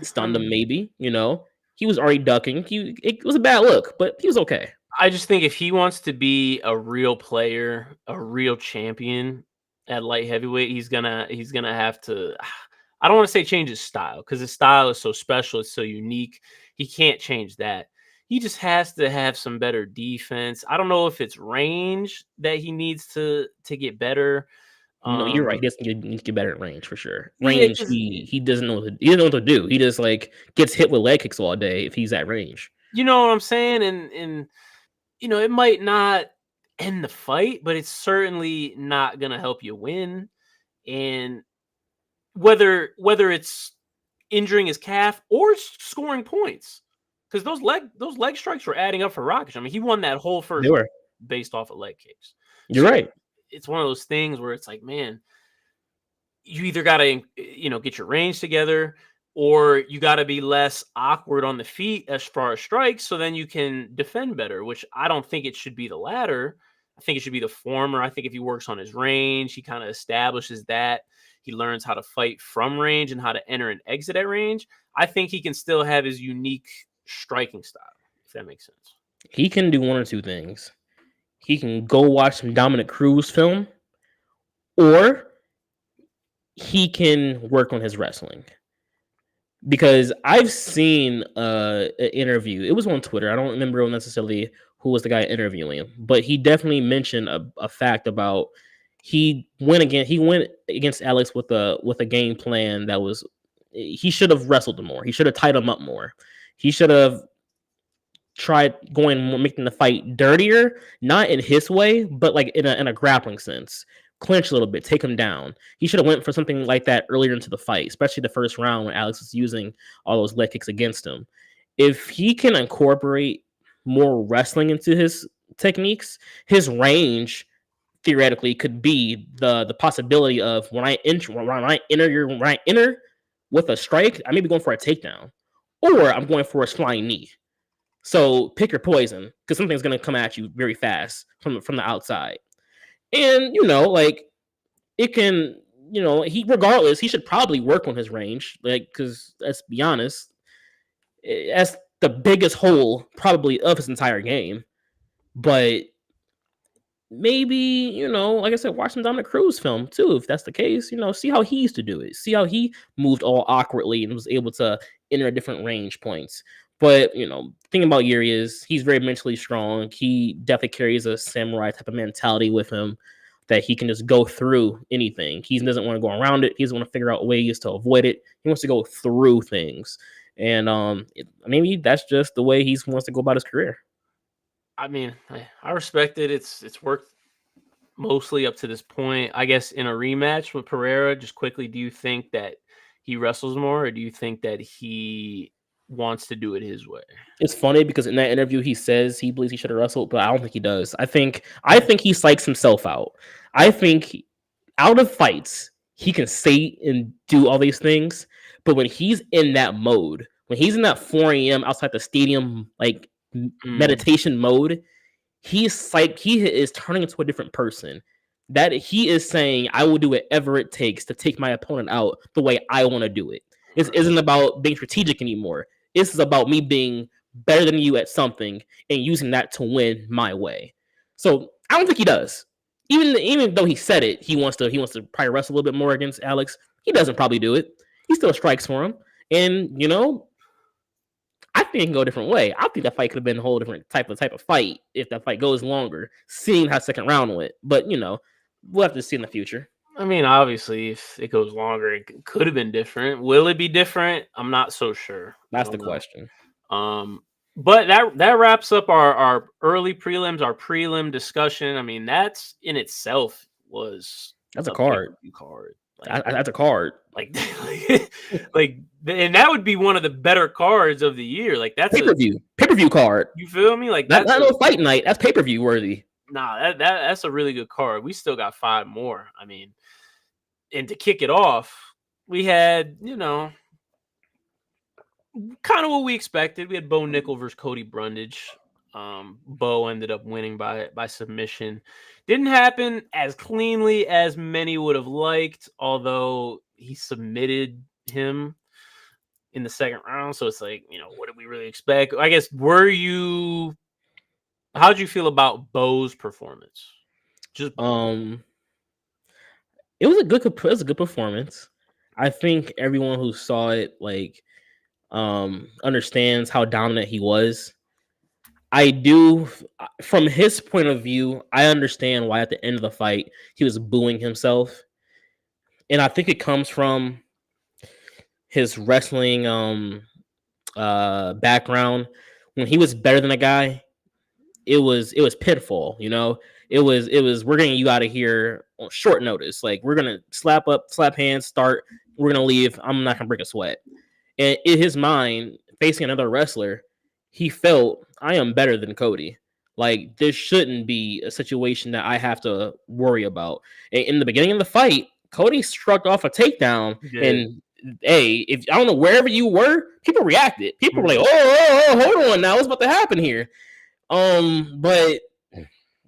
[SPEAKER 1] Stunned him maybe, He was already ducking. It was a bad look, but he was okay.
[SPEAKER 2] I just think if he wants to be a real player, a real champion at light heavyweight, he's gonna have to. I don't want to say change his style, because his style is so special, it's so unique. He can't change that. He just has to have some better defense. I don't know if it's range that he needs to get better.
[SPEAKER 1] No, you're right. He needs to get better at range for sure. Range, he doesn't know what to do. He just like gets hit with leg kicks all day if he's at range.
[SPEAKER 2] You know what I'm saying? And it might not end the fight, but it's certainly not gonna help you win. And whether it's injuring his calf or scoring points, because those leg strikes were adding up for Rakic. I mean, he won that whole
[SPEAKER 1] They
[SPEAKER 2] first
[SPEAKER 1] were.
[SPEAKER 2] based off of leg kicks.
[SPEAKER 1] You're
[SPEAKER 2] So
[SPEAKER 1] right.
[SPEAKER 2] it's one of those things where it's like, man, you either got to get your range together, or you got to be less awkward on the feet as far as strikes, so then you can defend better. Which I don't think it should be the latter. I think it should be the former. I think if he works on his range, he kind of establishes that. He learns how to fight from range and how to enter and exit at range. I think he can still have his unique striking style, if that makes sense.
[SPEAKER 1] He can do one or two things. He can go watch some Dominic Cruz film, or he can work on his wrestling. Because I've seen an interview. It was on Twitter. I don't remember necessarily who was the guy interviewing him, but he definitely mentioned a fact about he went against Alex with a game plan that was he should have wrestled him more. He should have tied him up more. He should have tried making the fight dirtier, not in his way, but like in a grappling sense. Clinch a little bit, take him down. He should have went for something like that earlier into the fight, especially the first round when Alex was using all those leg kicks against him. If he can incorporate more wrestling into his techniques, his range theoretically could be the possibility of when I enter with a strike, I may be going for a takedown, or I'm going for a flying knee. So pick your poison, because something's going to come at you very fast from the outside. And like it can, he should probably work on his range, like, because let's be honest, that's the biggest hole probably of his entire game. But maybe, like I said, watch some Dominic Cruz film too, if that's the case. See how he used to do it. See how he moved all awkwardly and was able to enter different range points. But, the thing about Yuri is he's very mentally strong. He definitely carries a samurai type of mentality with him that he can just go through anything. He doesn't want to go around it. He doesn't want to figure out ways to avoid it. He wants to go through things. And maybe that's just the way he wants to go about his career.
[SPEAKER 2] I mean, I respect it. It's worked mostly up to this point. I guess in a rematch with Pereira, just quickly, do you think that he wrestles more, or do you think that he wants to do it his way?
[SPEAKER 1] It's funny because in that interview he says he believes he should have wrestled, but I don't think he does. I think he psychs himself out. I think out of fights he can say and do all these things, but when he's in that mode, when he's in that 4 a.m. outside the stadium like meditation mode, he is turning into a different person. That he is saying, I will do whatever it takes to take my opponent out the way I want to do it. This isn't about being strategic anymore. This is about me being better than you at something and using that to win my way. So I don't think he does. Even though he said it, he wants to probably wrestle a little bit more against Alex. He doesn't probably do it. He still strikes for him. And I think it can go a different way. I think that fight could have been a whole different type of fight if that fight goes longer, seeing how second round went. But we'll have to see in the future.
[SPEAKER 2] I mean, obviously, if it goes longer, it could have been different. Will it be different? I'm not so sure.
[SPEAKER 1] That's the question.
[SPEAKER 2] But that wraps up our early prelims, our prelim discussion. I mean, that's in itself
[SPEAKER 1] that's a card.
[SPEAKER 2] Like,
[SPEAKER 1] that's a card.
[SPEAKER 2] Like, and that would be one of the better cards of the year. Like that's
[SPEAKER 1] pay-per-view card.
[SPEAKER 2] You feel me? Like
[SPEAKER 1] that's not no fight night. That's pay-per-view worthy.
[SPEAKER 2] Nah, that's a really good card. We still got 5 more. I mean, and to kick it off, we had, kind of what we expected. We had Bo Nickel versus Cody Brundage. Bo ended up winning by submission. Didn't happen as cleanly as many would have liked, although he submitted him in the second round. So it's like, what did we really expect? I guess, how'd you feel about Bo's performance?
[SPEAKER 1] It was a good performance. I think everyone who saw it understands how dominant he was. I do, from his point of view, I understand why at the end of the fight he was booing himself, and I think it comes from his wrestling background. When he was better than a guy, it was pitiful. It was we're getting you out of here on short notice. Like, we're gonna slap hands, start. We're gonna leave. I'm not gonna break a sweat. And in his mind, facing another wrestler, he felt I am better than Cody. Like this shouldn't be a situation that I have to worry about. In the beginning of the fight, Cody struck off a takedown,
[SPEAKER 2] He did.
[SPEAKER 1] and hey, if I don't know wherever you were, people reacted. People were like,
[SPEAKER 2] Mhm.
[SPEAKER 1] hold on now, what's about to happen here?" But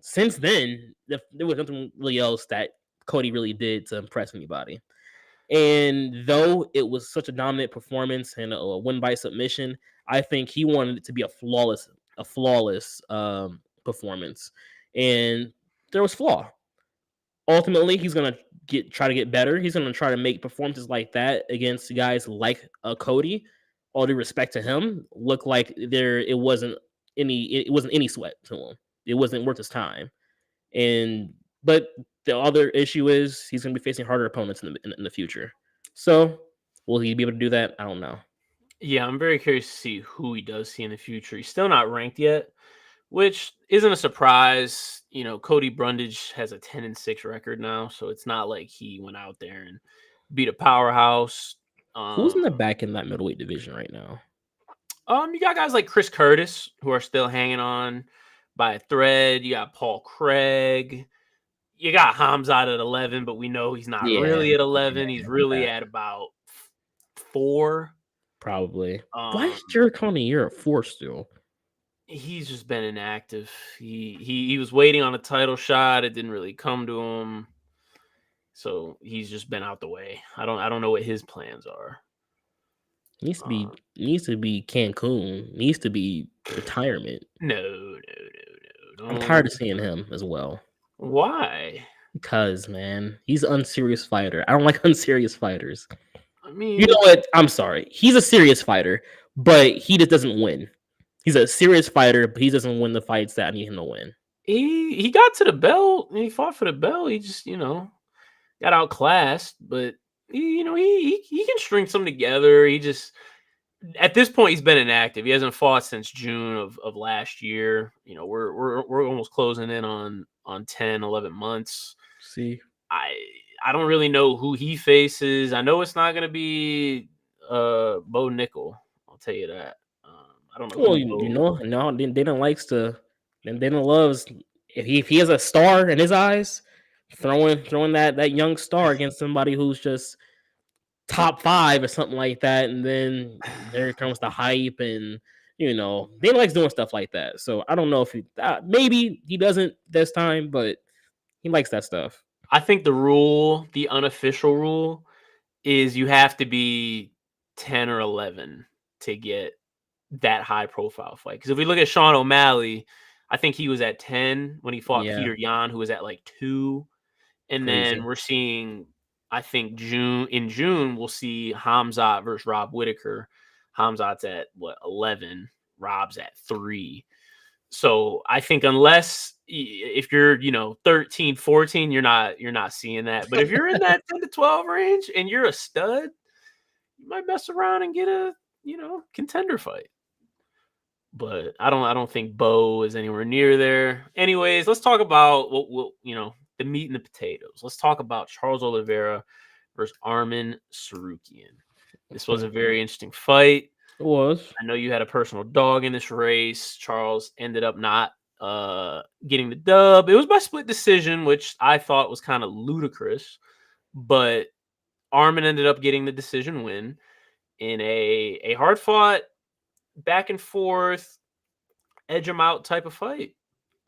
[SPEAKER 1] since then, there was nothing really else that Cody really did to impress anybody. And though it was such a dominant performance and a win by submission, I think he wanted it to be a flawless performance. And there was flaw. Ultimately, he's gonna try to get better. He's gonna try to make performances like that against guys like Cody. All due respect to him, look like it wasn't any sweat to him. It wasn't worth his time. And but the other issue is he's going to be facing harder opponents in the future. So will he be able to do that? I don't know.
[SPEAKER 2] Yeah, I'm very curious to see who he does see in the future. He's still not ranked yet, which isn't a surprise. Cody Brundage has a 10-6 record now, so it's not like he went out there and beat a powerhouse.
[SPEAKER 1] Who's in the back in that middleweight division right now?
[SPEAKER 2] You got guys like Chris Curtis who are still hanging on by a thread. You got Paul Craig. You got Hamzat at 11, but we know he's not
[SPEAKER 1] Yeah,
[SPEAKER 2] really at 11. He's really at about 4.
[SPEAKER 1] probably. Why
[SPEAKER 2] Um,
[SPEAKER 1] is Jared Conn a year at 4 still?
[SPEAKER 2] he's just been inactive. He was waiting on a title shot. It didn't really come to him, so he's just been out the way. I don't know what his plans are.
[SPEAKER 1] Needs to be
[SPEAKER 2] Uh,
[SPEAKER 1] needs to be Cancun. Needs to be retirement.
[SPEAKER 2] no,
[SPEAKER 1] I'm tired of
[SPEAKER 2] don't.
[SPEAKER 1] seeing him as well.
[SPEAKER 2] Why?
[SPEAKER 1] Because man, he's an unserious fighter. I don't like unserious fighters.
[SPEAKER 2] I
[SPEAKER 1] You know
[SPEAKER 2] mean,
[SPEAKER 1] what? I'm sorry. He's a serious fighter, but he just doesn't win. He's a serious fighter, but he doesn't win the fights that I need him to win.
[SPEAKER 2] he got to the belt and he fought for the belt. He just got outclassed, but he can string some together. He just at this point he's been inactive. He hasn't fought since June of last year. We're almost closing in on 10, 11 months.
[SPEAKER 1] See,
[SPEAKER 2] I I don't really know who he faces. I know it's not going to be Bo Nickel. I'll tell you that. I don't know
[SPEAKER 1] well,
[SPEAKER 2] who
[SPEAKER 1] you
[SPEAKER 2] Bo.
[SPEAKER 1] know, no, Dana likes to, and Dana loves if he has a star in his eyes, throwing that young star against somebody who's just top 5 or something like that, and then there comes the hype, and Dana likes doing stuff like that. So I don't know if maybe he doesn't this time, but he likes that stuff.
[SPEAKER 2] I think the unofficial rule, is you have to be 10 or 11 to get that high profile fight. Because if we look at Sean O'Malley, I think he was at 10 when he fought
[SPEAKER 1] Yeah,
[SPEAKER 2] Peter Yan, who was at like 2. And then
[SPEAKER 1] crazy.
[SPEAKER 2] we're seeing, I think in June, we'll see Hamzat versus Rob Whitaker. Hamzat's at 11, Rob's at 3. So I think unless if you're 13, 14, you're not seeing that. But if you're in that 10 to 12 range and you're a stud, you might mess around and get a contender fight. But I don't think Bo is anywhere near there. Anyways, let's talk about what the meat and the potatoes. Let's talk about Charles Oliveira versus Arman Sarukian. This was a very interesting fight.
[SPEAKER 1] It was.
[SPEAKER 2] I know you had a personal dog in this race. Charles ended up not getting the dub. It was by split decision, which I thought was kind of ludicrous. But Armin ended up getting the decision win in a hard fought, back and forth, edge him out type of fight.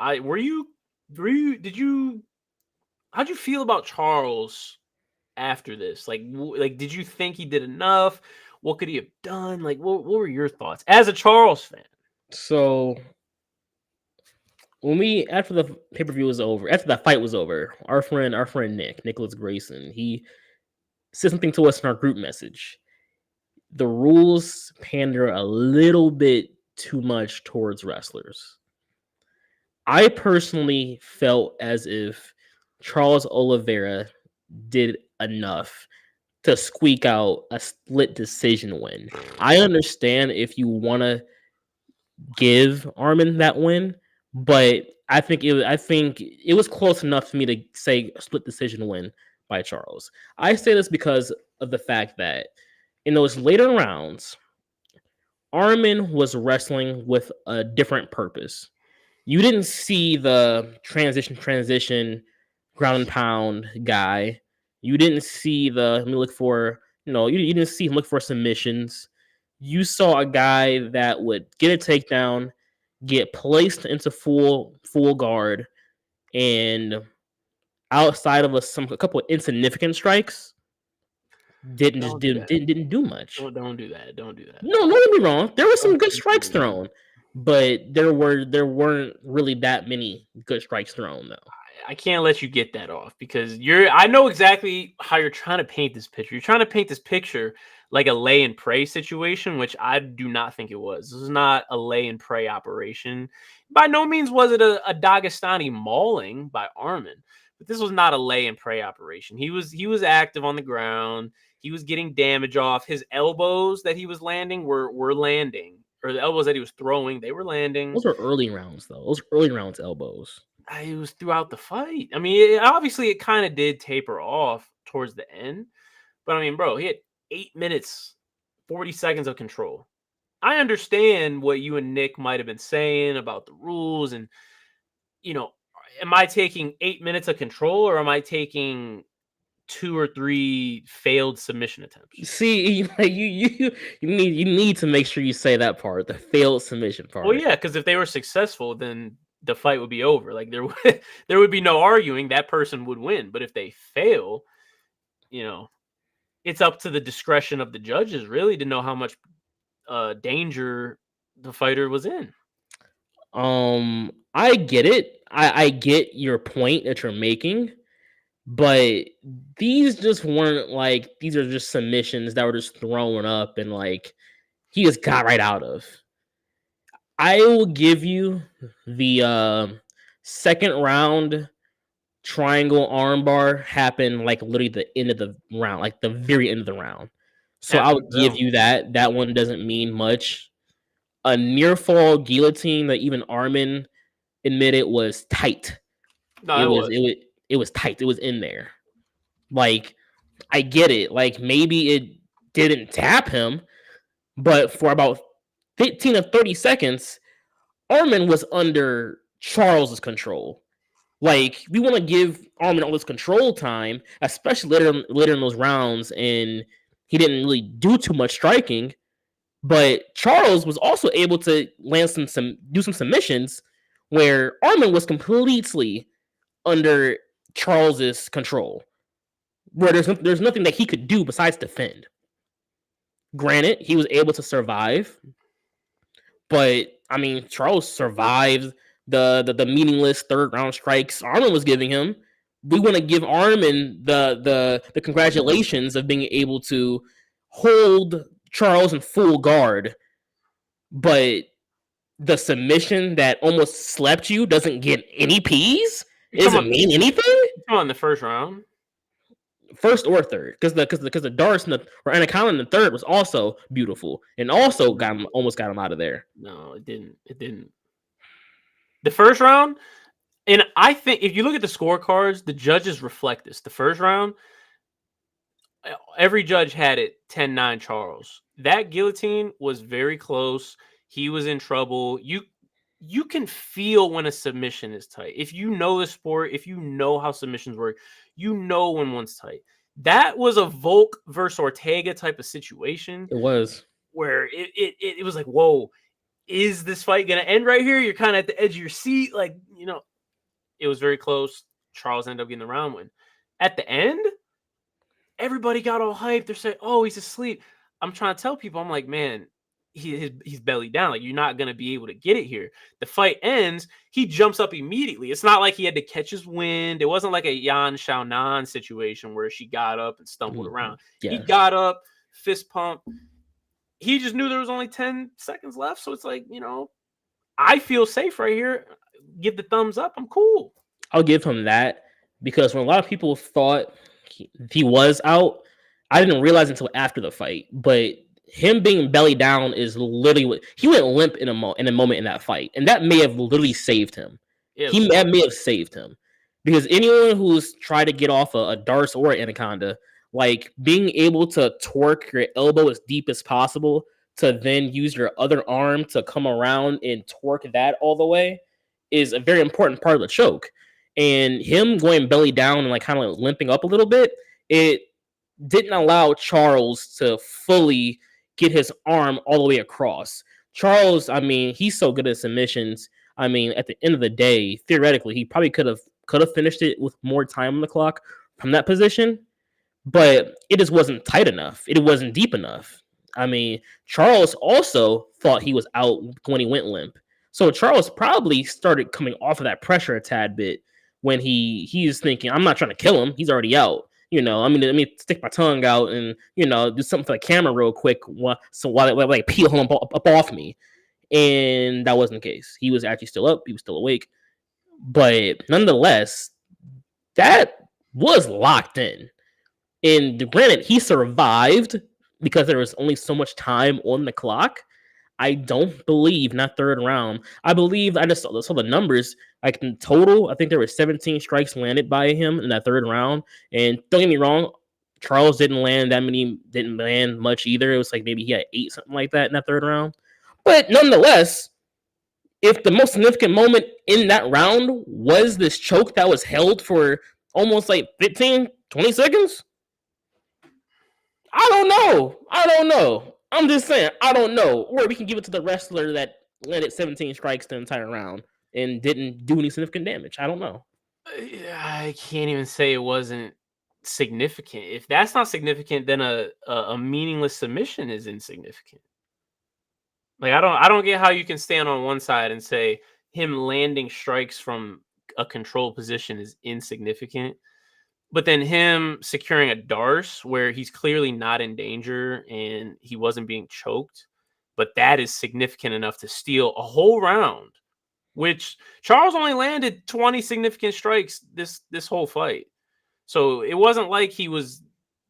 [SPEAKER 2] Were you did you how'd you feel about Charles after this? Like did you think he did enough? What could he have done? Like what were your thoughts as a Charles fan?
[SPEAKER 1] So when after the pay per view was over, after that fight was over, our friend Nicholas Grayson, he said something to us in our group message. The rules pander a little bit too much towards wrestlers. I personally felt as if Charles Oliveira did enough to squeak out a split decision win. I understand if you want to give Armin that win, but I think it was close enough for me to say a split decision win by Charles. I say this because of the fact that in those later rounds, Armin was wrestling with a different purpose. You didn't see the transition ground and pound guy. You didn't see the look for you didn't see him look for submissions. You saw a guy that would get a takedown, get placed into full guard, and outside of a couple of insignificant strikes,
[SPEAKER 2] Don't do that.
[SPEAKER 1] didn't do much.
[SPEAKER 2] Don't do that. Don't do that.
[SPEAKER 1] No, don't get me wrong. There were some good
[SPEAKER 2] Don't
[SPEAKER 1] strikes
[SPEAKER 2] do that.
[SPEAKER 1] thrown, but there weren't really that many good strikes thrown though.
[SPEAKER 2] I can't let you get that off because I know exactly how you're trying to paint this picture. You're trying to paint this picture like a lay and pray situation, which I do not think it was. This is not a lay and pray operation. By no means was it a Dagestani mauling by Armin, but this was not a lay and pray operation. He was active on the ground. He was getting damage off. His elbows that he was landing were landing, or the elbows that he was throwing, they were landing.
[SPEAKER 1] Those were early rounds though. Those early rounds elbows.
[SPEAKER 2] It was throughout the fight. I mean, obviously it kind of did taper off towards the end, but I mean, bro, he had 8 minutes, 40 seconds of control. I understand what you and Nick might have been saying about the rules, and am I taking 8 minutes of control, or am I taking 2 or 3 failed submission attempts?
[SPEAKER 1] See, you need to make sure you say that part, the failed submission part.
[SPEAKER 2] Well, yeah, because if they were successful, then the fight would be over. Like there would be no arguing. That person would win. But if they fail, it's up to the discretion of the judges really to know how much danger the fighter was in.
[SPEAKER 1] I get it. I get your point that you're making, but these just weren't like these are just submissions that were just thrown up and like he just got right out of. I will give you the second round triangle armbar happened like literally the end of the round, like the very end of the round. So I would give you that. That one doesn't mean much. A near fall guillotine that even Armin admitted was tight.
[SPEAKER 2] No,
[SPEAKER 1] it was tight. It was in there. Like I get it. Like maybe it didn't tap him, but for about 15 or 30 seconds, Armin was under Charles's control. Like we want to give Armin all this control time, especially later in those rounds, and he didn't really do too much striking. But Charles was also able to land do some submissions where Armin was completely under Charles's control, where there's nothing that he could do besides defend. Granted, he was able to survive, but I mean, Charles survived the meaningless third round strikes Armin was giving him. We want to give Armin the congratulations of being able to hold Charles in full guard, but the submission that almost slept you doesn't get any P's. It doesn't mean anything.
[SPEAKER 2] On the first round,
[SPEAKER 1] first or third, because the darts or Anaconda in the third was also beautiful and also almost got him out of there.
[SPEAKER 2] No, it didn't. It didn't. The first round, and I think if you look at the scorecards, the judges reflect this. The first round, every judge had it 10-9 Charles. That guillotine was very close. He was in trouble. You can feel when a submission is tight. If you know the sport, if you know how submissions work, you know when one's tight. That was a Volk versus Ortega type of situation.
[SPEAKER 1] It was.
[SPEAKER 2] Where it was like, whoa, is this fight going to end right here? You're kind of at the edge of your seat. Like, it was very close. Charles ended up getting the round win. At the end, everybody got all hyped. They're saying, oh, he's asleep. I'm trying to tell people, I'm like, man, he's belly down. Like, you're not going to be able to get it here. The fight ends. He jumps up immediately. It's not like he had to catch his wind. It wasn't like a Yan Xiaonan situation where she got up and stumbled around. Yes. He got up, fist pump. He just knew there was only 10 seconds left. So it's like, I feel safe right here. Give the thumbs up. I'm cool.
[SPEAKER 1] I'll give him that because when a lot of people thought he was out, I didn't realize until after the fight. But him being belly down is literally what he went limp in a moment in that fight, and that may have literally saved him. That may have saved him because anyone who's tried to get off a Darce or an Anaconda, like being able to torque your elbow as deep as possible to then use your other arm to come around and torque that all the way is a very important part of the choke. And him going belly down and like kind of like limping up a little bit, it didn't allow Charles to fully get his arm all the way across. Charles, I mean, he's so good at submissions. I mean, at the end of the day, theoretically, he probably could have finished it with more time on the clock from that position, but it just wasn't tight enough. It wasn't deep enough. I mean, Charles also thought he was out when he went limp. So Charles probably started coming off of that pressure a tad bit when he's thinking, I'm not trying to kill him. He's already out. I mean, let me stick my tongue out and do something for the camera real quick, so while they peel him up off me. And that wasn't the case. He was actually still up. He was still awake. But nonetheless, that was locked in. And granted, he survived because there was only so much time on the clock. I don't believe in that third round. I believe I just saw the numbers. Like in total, I think there were 17 strikes landed by him in that third round. And don't get me wrong, Charles didn't land much either. It was like maybe he had 8, something like that in that third round. But nonetheless, if the most significant moment in that round was this choke that was held for almost like 15, 20 seconds, I don't know. I'm just saying, I don't know. Or we can give it to the wrestler that landed 17 strikes the entire round and didn't do any significant damage. I don't know.
[SPEAKER 2] I can't even say it wasn't significant. If that's not significant, then a meaningless submission is insignificant. Like I don't get how you can stand on one side and say him landing strikes from a control position is insignificant, but then him securing a Darce where he's clearly not in danger and he wasn't being choked, but that is significant enough to steal a whole round, which Charles only landed 20 significant strikes this whole fight. So it wasn't like he was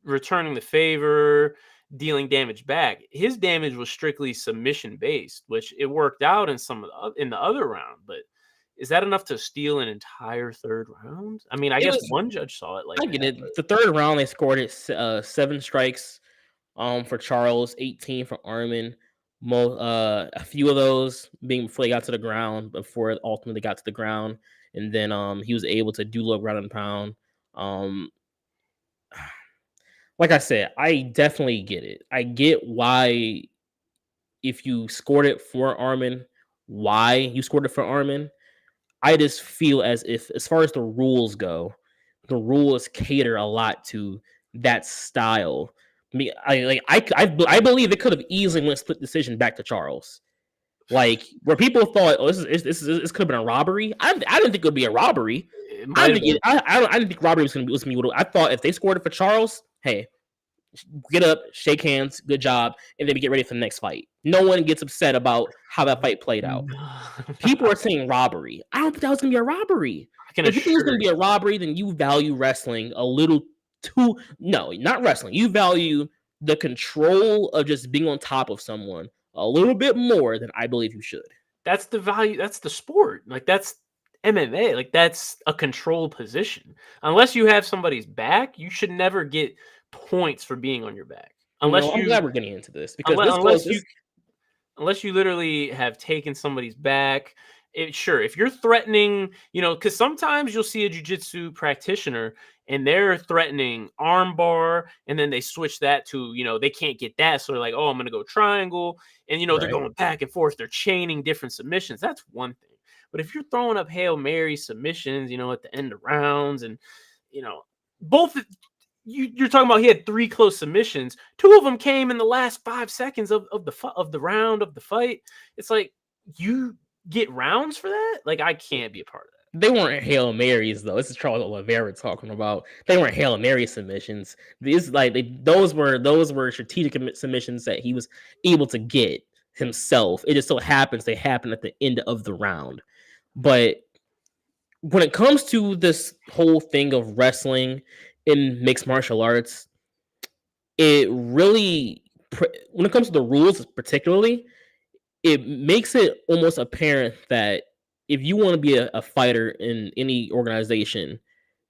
[SPEAKER 2] returning the favor, dealing damage back. His damage was strictly submission based, which it worked out in in the other round, but is that enough to steal an entire third round? I mean, I guess one judge saw it like
[SPEAKER 1] I get it. But the third round, they scored it 7 strikes for Charles, 18 for Armin. A few of those being before they got to the ground, before it ultimately got to the ground. And then he was able to do low ground and pound. Like I said, I definitely get it. I get why, if you scored it for Armin, why you scored it for Armin. I just feel as if, as far as the rules go, the rules cater a lot to that style. I believe it could have easily went split decision back to Charles. Like where people thought, oh, this could have been a robbery. I didn't think it would be a robbery. I didn't think robbery was gonna be. I thought if they scored it for Charles, hey, get up, shake hands, good job, and then we get ready for the next fight. No one gets upset about how that fight played out. People are saying robbery. I don't think that was going to be a robbery. If you think it was going to be a robbery, then you value wrestling a little too. No, not wrestling. You value the control of just being on top of someone a little bit more than I believe you should.
[SPEAKER 2] That's the value. That's the sport. Like that's MMA. Like that's a control position. Unless you have somebody's back, you should never get points for being on your back. I'm
[SPEAKER 1] glad we're getting into this because
[SPEAKER 2] unless you literally have taken somebody's back. Sure, if you're threatening, because sometimes you'll see a jiu-jitsu practitioner and they're threatening armbar, and then they switch that to, they can't get that, so they're like, oh, I'm gonna go triangle, and they're going back and forth, they're chaining different submissions. That's one thing. But if you're throwing up Hail Mary submissions, at the end of rounds, and both. You're talking about he had 3 close submissions. 2 of them came in the last 5 seconds of the round of the fight. It's like you get rounds for that. Like I can't be a part of that.
[SPEAKER 1] They weren't Hail Marys though. This is Charles Oliveira talking about. They weren't Hail Mary submissions. These those were strategic submissions that he was able to get himself. It just so happens they happen at the end of the round. But when it comes to this whole thing of wrestling in mixed martial arts, it really, when it comes to the rules particularly, it makes it almost apparent that if you want to be a fighter in any organization,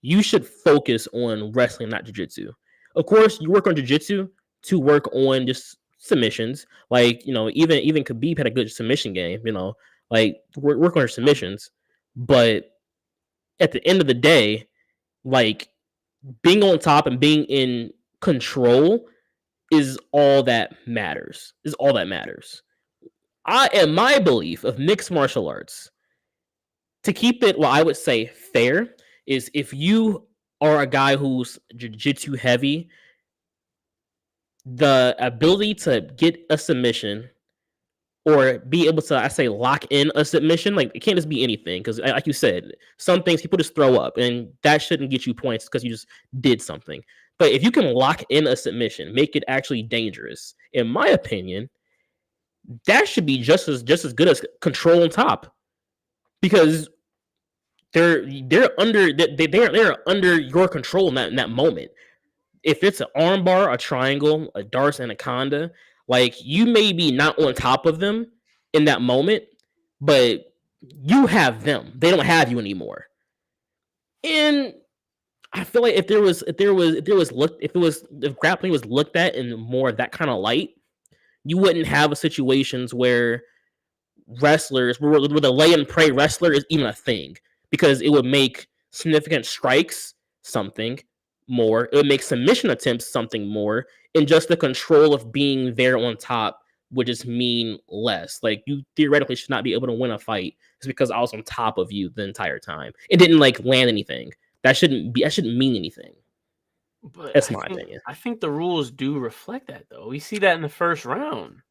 [SPEAKER 1] you should focus on wrestling, not jiu-jitsu. Of course, you work on jiu-jitsu to work on just submissions. Like, even Khabib had a good submission game. Like work on your submissions, but at the end of the day, like being on top and being in control is all that matters. Is all that matters. In my belief of mixed martial arts, to keep it, well, I would say fair, is if you are a guy who's jiu-jitsu heavy, the ability to get a submission or be able to, I say, lock in a submission, like it can't just be anything. Because, like you said, some things people just throw up, and that shouldn't get you points because you just did something. But if you can lock in a submission, make it actually dangerous, in my opinion, that should be just as good as control on top, because they're under your control in that moment. If it's an armbar, a triangle, a darts, anaconda, like you may be not on top of them in that moment, but you have them. They don't have you anymore. And I feel like if grappling was looked at in more of that kind of light, you wouldn't have situations where where the lay and pray wrestler is even a thing, because it would make significant strikes something more. It would make submission attempts something more, and just the control of being there on top would just mean less. Like, you theoretically should not be able to win a fight just because I was on top of you the entire time. It didn't like land anything. That shouldn't mean anything.
[SPEAKER 2] But
[SPEAKER 1] That's my opinion.
[SPEAKER 2] I think the rules do reflect that, though. We see that in the first round.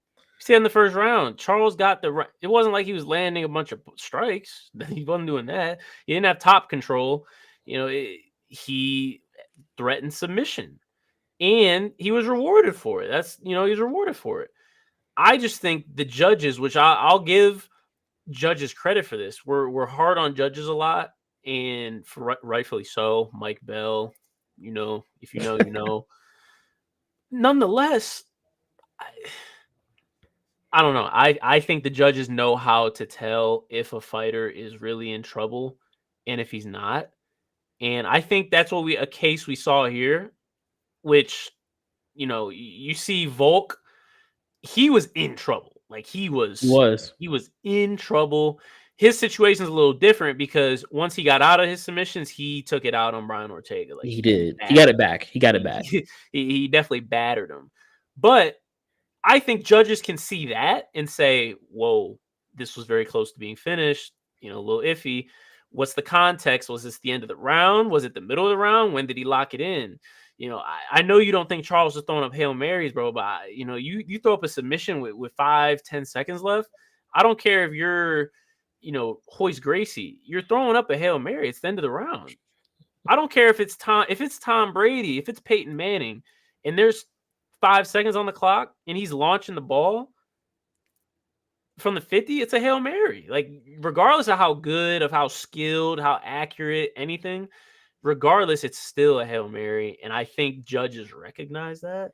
[SPEAKER 2] Charles got the right. It wasn't like he was landing a bunch of strikes. He wasn't doing that. He didn't have top control. He threatened submission, and he was rewarded for it. He was rewarded for it. I just think the judges, which I'll give judges credit for this, we're hard on judges a lot, and rightfully so. Mike Bell, if you know, you know. Nonetheless, I don't know. I think the judges know how to tell if a fighter is really in trouble and if he's not. And I think that's a case we saw here, which, you see Volk, he was in trouble. Like he was in trouble. His situation is a little different because once he got out of his submissions, he took it out on Brian Ortega. Like
[SPEAKER 1] he did. He got it back.
[SPEAKER 2] He definitely battered him. But I think judges can see that and say, whoa, this was very close to being finished, a little iffy. What's the context? Was this the end of the round? Was it the middle of the round? When did he lock it in? I know you don't think Charles was throwing up Hail Marys, bro, but, you throw up a submission with 5-10 seconds left. I don't care if you're, Hoist Gracie. You're throwing up a Hail Mary. It's the end of the round. I don't care if it's Tom Brady, if it's Peyton Manning, and there's 5 seconds on the clock and he's launching the ball from the 50, it's a Hail Mary. Like, regardless of how good, of how skilled, how accurate, anything, regardless, it's still a Hail Mary. And I think judges recognize that.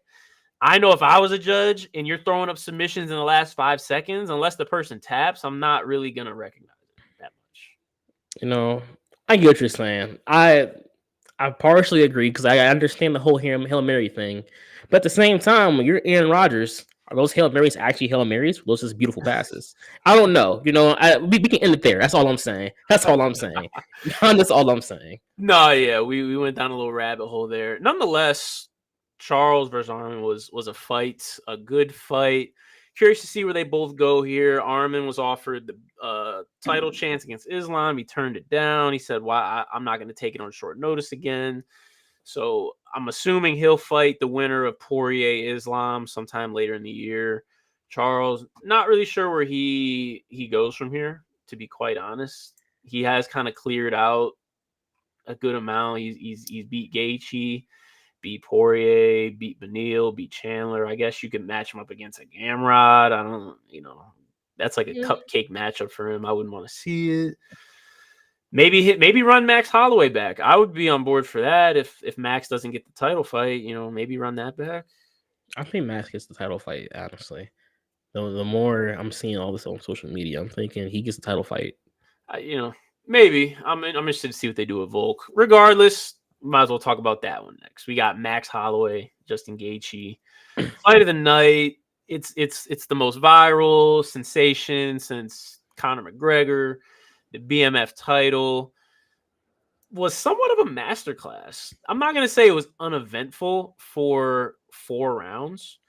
[SPEAKER 2] I know if I was a judge and you're throwing up submissions in the last 5 seconds, unless the person taps, I'm not really going to recognize it that much.
[SPEAKER 1] I get what you're saying. I partially agree because I understand the whole Hail Mary thing. But at the same time, when you're Aaron Rodgers, are those Hail Marys actually Hail Marys? Those just beautiful passes. I don't know. We can end it there. That's all I'm saying. That's all I'm saying. No,
[SPEAKER 2] yeah, we went down a little rabbit hole there. Nonetheless, Charles versus Armin was a fight, a good fight. Curious to see where they both go here. Armin was offered the title chance against Islam. He turned it down. He said, "Why? I'm not going to take it on short notice again." So I'm assuming he'll fight the winner of Poirier Islam sometime later in the year. Charles, not really sure where he goes from here, to be quite honest. He has kind of cleared out a good amount. He's beat Gaethje, beat Poirier, beat Beneil, beat Chandler. I guess you could match him up against a Gamrot. I don't, that's like a cupcake matchup for him. I wouldn't want to see it. Maybe run Max Holloway back. I would be on board for that if Max doesn't get the title fight. Maybe run that back.
[SPEAKER 1] I think Max gets the title fight. Honestly, the more I'm seeing all this on social media, I'm thinking he gets the title fight.
[SPEAKER 2] Maybe I'm interested to see what they do with Volk. Regardless, might as well talk about that one next. We got Max Holloway, Justin Gaethje, fight of the night. it's the most viral sensation since Conor McGregor. The BMF title was somewhat of a masterclass. I'm not going to say it was uneventful for 4 rounds,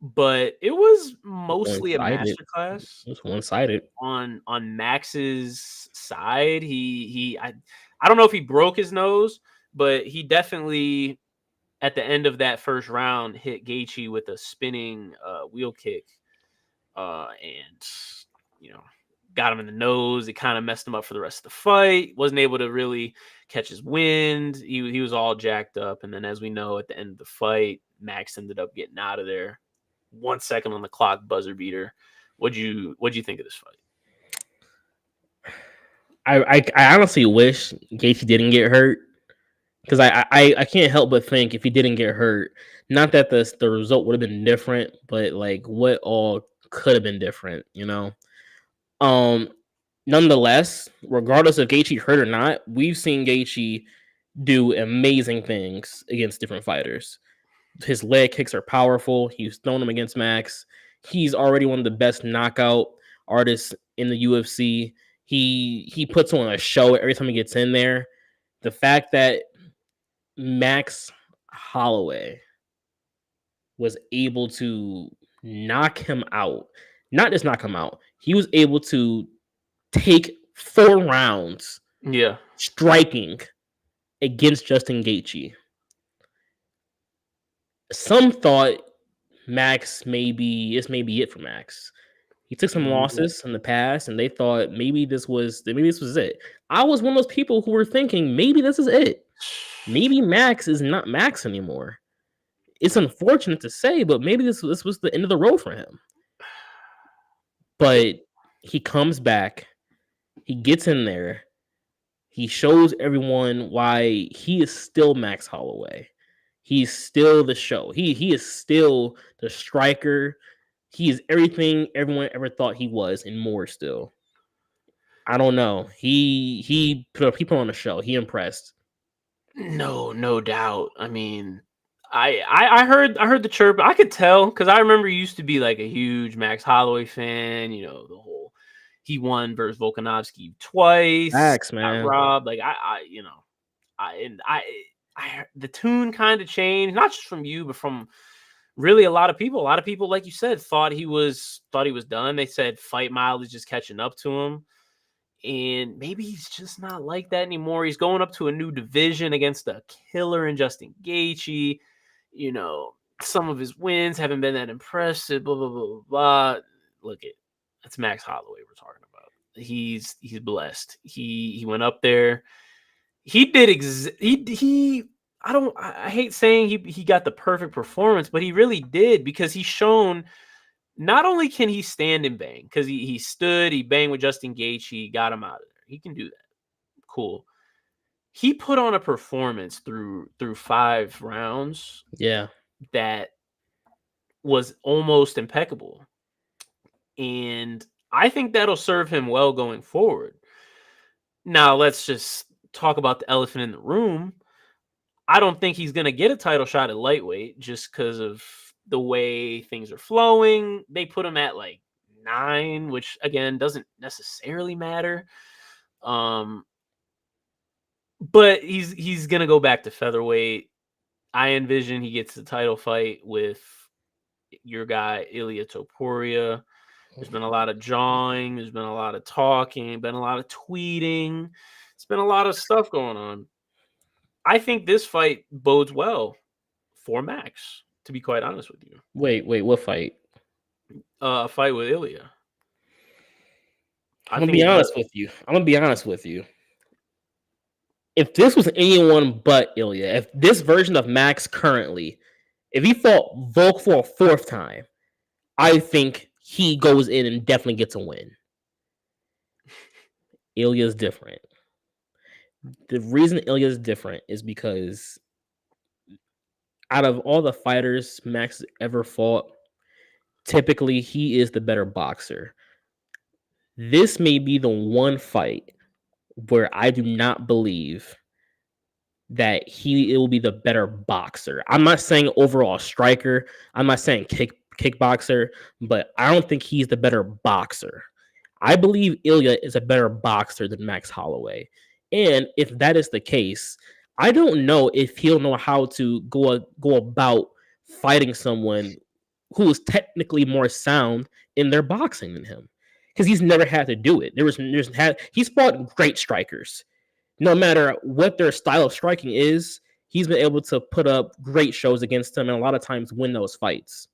[SPEAKER 2] but it was mostly a
[SPEAKER 1] One-sided.
[SPEAKER 2] masterclass
[SPEAKER 1] It was one-sided.
[SPEAKER 2] on Max's side. I don't know if he broke his nose, but he definitely at the end of that first round hit Gaethje with a spinning wheel kick, and you know got him in the nose. It kind of messed him up for the rest of the fight. Wasn't able to really catch his wind. He was all jacked up, and then as we know, at the end of the fight, Max ended up getting out of there. 1 second on the clock, buzzer beater. What'd you think of this fight?
[SPEAKER 1] I honestly wish Gaethje didn't get hurt, because I can't help but think if he didn't get hurt, not that the result would have been different, but like what all could have been different, you know. Nonetheless, regardless of Gaethje hurt or not, we've seen Gaethje do amazing things against different fighters. His leg kicks are powerful. He's thrown them against Max. He's already one of the best knockout artists in the UFC. He puts on a show every time he gets in there. The fact that Max Holloway was able to knock him out, not just knock him out, he was able to take 4 rounds
[SPEAKER 2] Yeah,
[SPEAKER 1] striking against Justin Gaethje. Some thought Max may be it for Max. He took some losses in the past, and they thought maybe this was it. I was one of those people who were thinking maybe this is it. Maybe Max is not Max anymore. It's unfortunate to say, but maybe this was the end of the road for him. But he comes back, he gets in there, he shows everyone why he is still Max Holloway. He's still the show. He is still the striker. He is everything everyone ever thought he was, and more still. I don't know. He put people on the show. He impressed.
[SPEAKER 2] no doubt. I mean, I heard the chirp. I could tell because I remember he used to be like a huge Max Holloway fan. You know, the whole he won versus Volkanovski twice,
[SPEAKER 1] Facts,
[SPEAKER 2] got
[SPEAKER 1] man.
[SPEAKER 2] robbed. Like I you know, I the tune kind of changed, not just from you, but from really a lot of people. A lot of people, like you said, thought he was done. They said fight mileage is catching up to him. And maybe he's just not like that anymore. He's going up to a new division against a killer in Justin Gaethje. You know, some of his wins haven't been that impressive. Blah blah blah blah. Blah. Look it, that's Max Holloway we're talking about. He's blessed. He went up there. He did he. I hate saying he got the perfect performance, but he really did because he's shown not only can he stand and bang, because he stood, he banged with Justin Gaethje, got him out of there. He can do that. Cool. He put on a performance through 5 rounds
[SPEAKER 1] Yeah.
[SPEAKER 2] that was almost impeccable. And I think that'll serve him well going forward. Now, let's just talk about the elephant in the room. I don't think he's going to get a title shot at lightweight just because of the way things are flowing. They put him at like 9, which again doesn't necessarily matter. But he's gonna go back to featherweight. I envision he gets the title fight with your guy Ilya Topuria. There's been a lot of jawing. There's been a lot of talking. Been a lot of tweeting. It's been a lot of stuff going on. I think this fight bodes well for Max. To be quite honest with you,
[SPEAKER 1] Wait, what fight?
[SPEAKER 2] a fight with Ilya.
[SPEAKER 1] I'm gonna be honest with you. If this was anyone but Ilya, if this version of Max currently, if he fought Volk for a 4th time, I think he goes in and definitely gets a win. Ilya's different. The reason Ilya's different is because out of all the fighters Max ever fought, typically he is the better boxer. This may be the one fight where I do not believe that it will be the better boxer. I'm not saying overall striker. I'm not saying kickboxer, but I don't think he's the better boxer. I believe Ilya is a better boxer than Max Holloway. And if that is the case, I don't know if he'll know how to go about fighting someone who is technically more sound in their boxing than him. Because he's never had to do it. He's fought great strikers. No matter what their style of striking is, he's been able to put up great shows against them and a lot of times win those fights.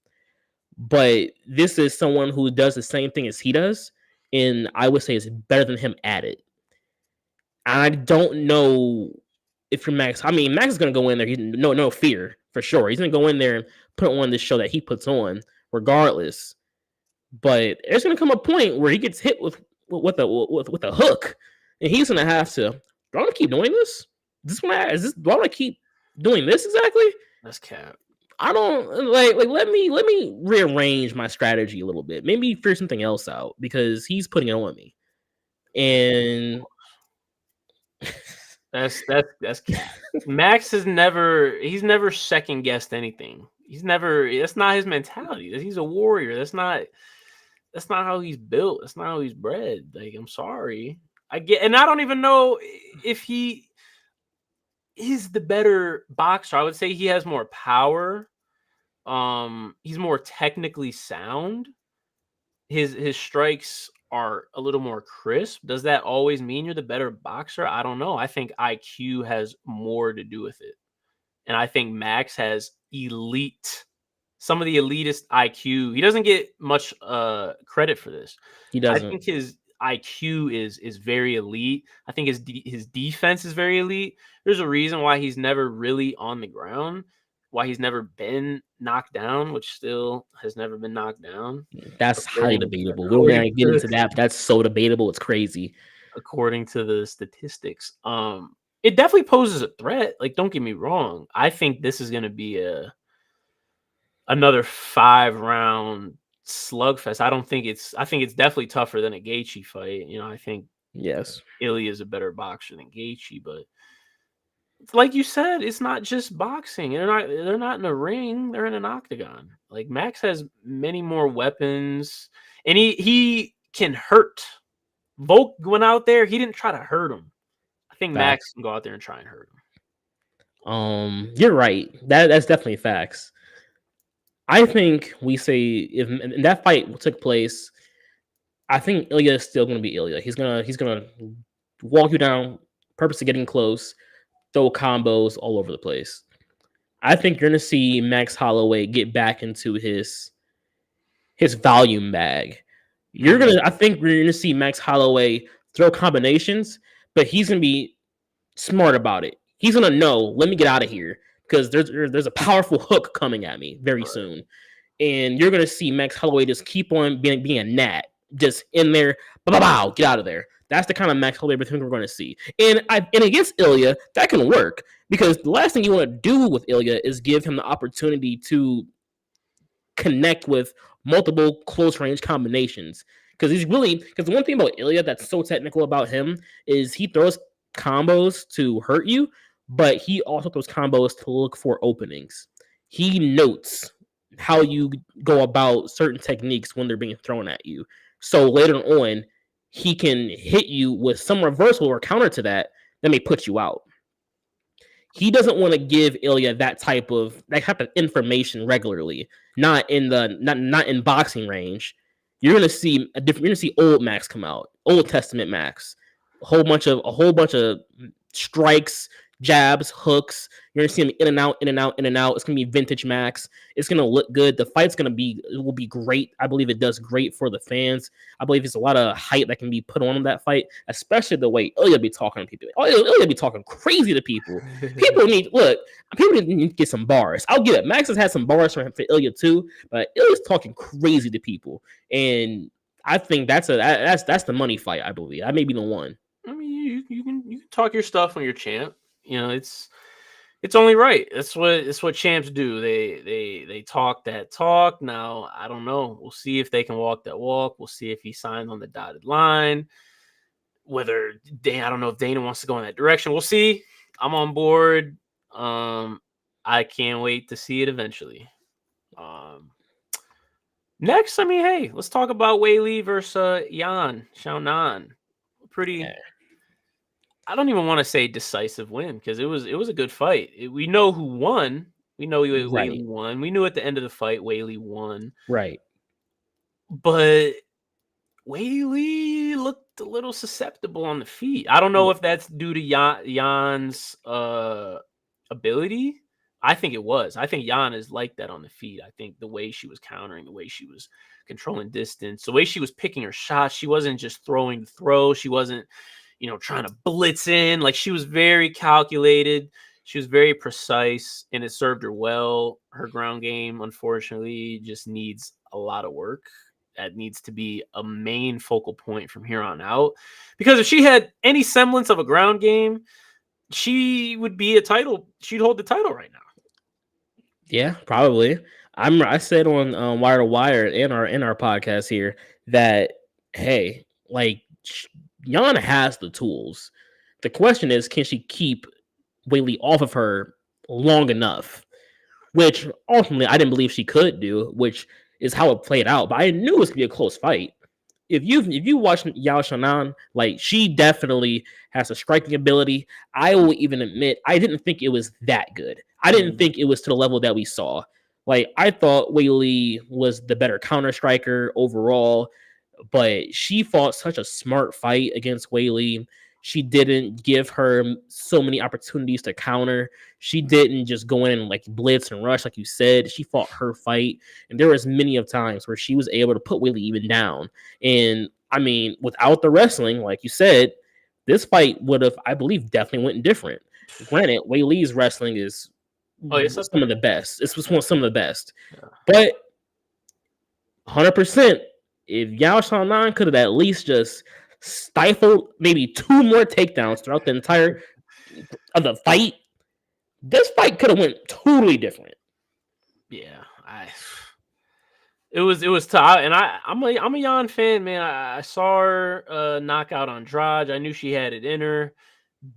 [SPEAKER 1] But this is someone who does the same thing as he does, and I would say is better than him at it. I don't know if you're Max. I mean, Max is gonna go in there. He's no fear for sure. He's gonna go in there and put on the show that he puts on, regardless. But there's gonna come a point where he gets hit with a hook, and he's gonna have to. Do I want to keep doing this? Do I want to keep doing this exactly?
[SPEAKER 2] That's cap.
[SPEAKER 1] I don't like let me rearrange my strategy a little bit. Maybe figure something else out because he's putting it on me. And
[SPEAKER 2] that's cap. Max he's never second guessed anything. That's not his mentality. He's a warrior. That's not how he's built. That's not how he's bred. Like, I'm sorry. I don't even know if he is the better boxer. I would say he has more power. He's more technically sound. His strikes are a little more crisp. Does that always mean you're the better boxer? I don't know. I think IQ has more to do with it. And I think Max has some of the elitist IQ. He doesn't get much credit for this.
[SPEAKER 1] He doesn't.
[SPEAKER 2] I think his IQ is very elite. I think his defense is very elite. There's a reason why he's never really on the ground, why he's never been knocked down, which still has never been knocked down.
[SPEAKER 1] That's highly debatable. We're going to get into that, but that's so debatable. It's crazy.
[SPEAKER 2] According to the statistics, it definitely poses a threat. Like, don't get me wrong. I think this is going to be another 5-round slugfest. I think it's definitely tougher than a Gaethje fight. I think Ilya is a better boxer than Gaethje, but like you said, it's not just boxing. They're not in a ring. They're in an octagon. Like, Max has many more weapons, and he can hurt. Volk went out there. He didn't try to hurt him. I think Max can go out there and try and hurt him.
[SPEAKER 1] You're right. That's definitely facts. I think we say if that fight took place, I think Ilya is still going to be Ilya. He's gonna walk you down, purposely getting close, throw combos all over the place. I think you're going to see Max Holloway get back into his volume bag. I think we're going to see Max Holloway throw combinations, but he's going to be smart about it. He's going to know, let me get out of here because there's a powerful hook coming at me very soon. And you're going to see Max Holloway just keep on being a gnat, just in there, get out of there. That's the kind of Max Holloway we're going to see. And against Ilya, that can work because the last thing you want to do with Ilya is give him the opportunity to connect with multiple close range combinations. Because the one thing about Ilya that's so technical about him is he throws combos to hurt you, but he also throws combos to look for openings. He notes how you go about certain techniques when they're being thrown at you. So later on, he can hit you with some reversal or counter to that may put you out. He doesn't want to give Ilya that type of information regularly. Not in boxing range. You're gonna see old Max come out, Old Testament Max, a whole bunch of strikes, jabs, hooks. You're gonna see him in and out, in and out, in and out. It's gonna be vintage Max. It's gonna look good. The fight's will be great. I believe it does great for the fans. I believe there's a lot of hype that can be put on that fight, especially the way Ilya be talking to people. Ilya be talking crazy to people. People need to get some bars. I'll get it. Max has had some bars for Ilya too, but Ilya's talking crazy to people, and I think that's the money fight. I believe that may be the one.
[SPEAKER 2] I mean, you can talk your stuff when you're champ. It's only right. It's what champs do. They talk that talk. Now, I don't know. We'll see if they can walk that walk. We'll see if he signs on the dotted line. I don't know if Dana wants to go in that direction. We'll see. I'm on board. I can't wait to see it eventually. Next, I mean, hey, let's talk about Wei Li versus Yan Xiaonan. Pretty.
[SPEAKER 1] Yeah.
[SPEAKER 2] I don't even want to say decisive win because it was a good fight. We know who won. We know Wei
[SPEAKER 1] Right.
[SPEAKER 2] Li won. We knew at the end of the fight Wei Li won,
[SPEAKER 1] Right.
[SPEAKER 2] but Wei Li looked a little susceptible on the feet. I don't know if that's due to Jan's ability. I think it was. I think Jan is like that on the feet. I think the way she was countering, the way she was controlling distance, the way she was picking her shots, she wasn't just throwing to throw. She wasn't, trying to blitz in. Like she was very calculated. She was very precise, and it served her well. Her ground game, unfortunately, just needs a lot of work. That needs to be a main focal point from here on out. Because if she had any semblance of a ground game, she would be she'd hold the title right now.
[SPEAKER 1] Yeah, probably. I said on Wire to Wire in our podcast here that hey, like Yana has the tools. The question is, can she keep Whaley off of her long enough? Which ultimately I didn't believe she could do, which is how it played out. But I knew it was gonna be a close fight. If you watch Yao Shannon, like she definitely has a striking ability. I will even admit I didn't think it was that good. I didn't think it was to the level that we saw. Like I thought Wei Li was the better counter striker overall, but she fought such a smart fight against Wei Li. She didn't give her so many opportunities to counter. She didn't just go in and like blitz and rush like you said. She fought her fight, and there was many of times where she was able to put Wei Li even down. And I mean, without the wrestling, like you said, this fight would have, I believe, definitely went different. Granted, Wei Li's wrestling is some of the best. It's some of the best,
[SPEAKER 2] Yeah.
[SPEAKER 1] but 100%. If Yao Shannon could have at least just stifled maybe 2 more takedowns throughout the entire of the fight, this fight could have went totally different.
[SPEAKER 2] Yeah, it was tough, and I'm a Yan fan, man. I saw her knock out Andrade. I knew she had it in her.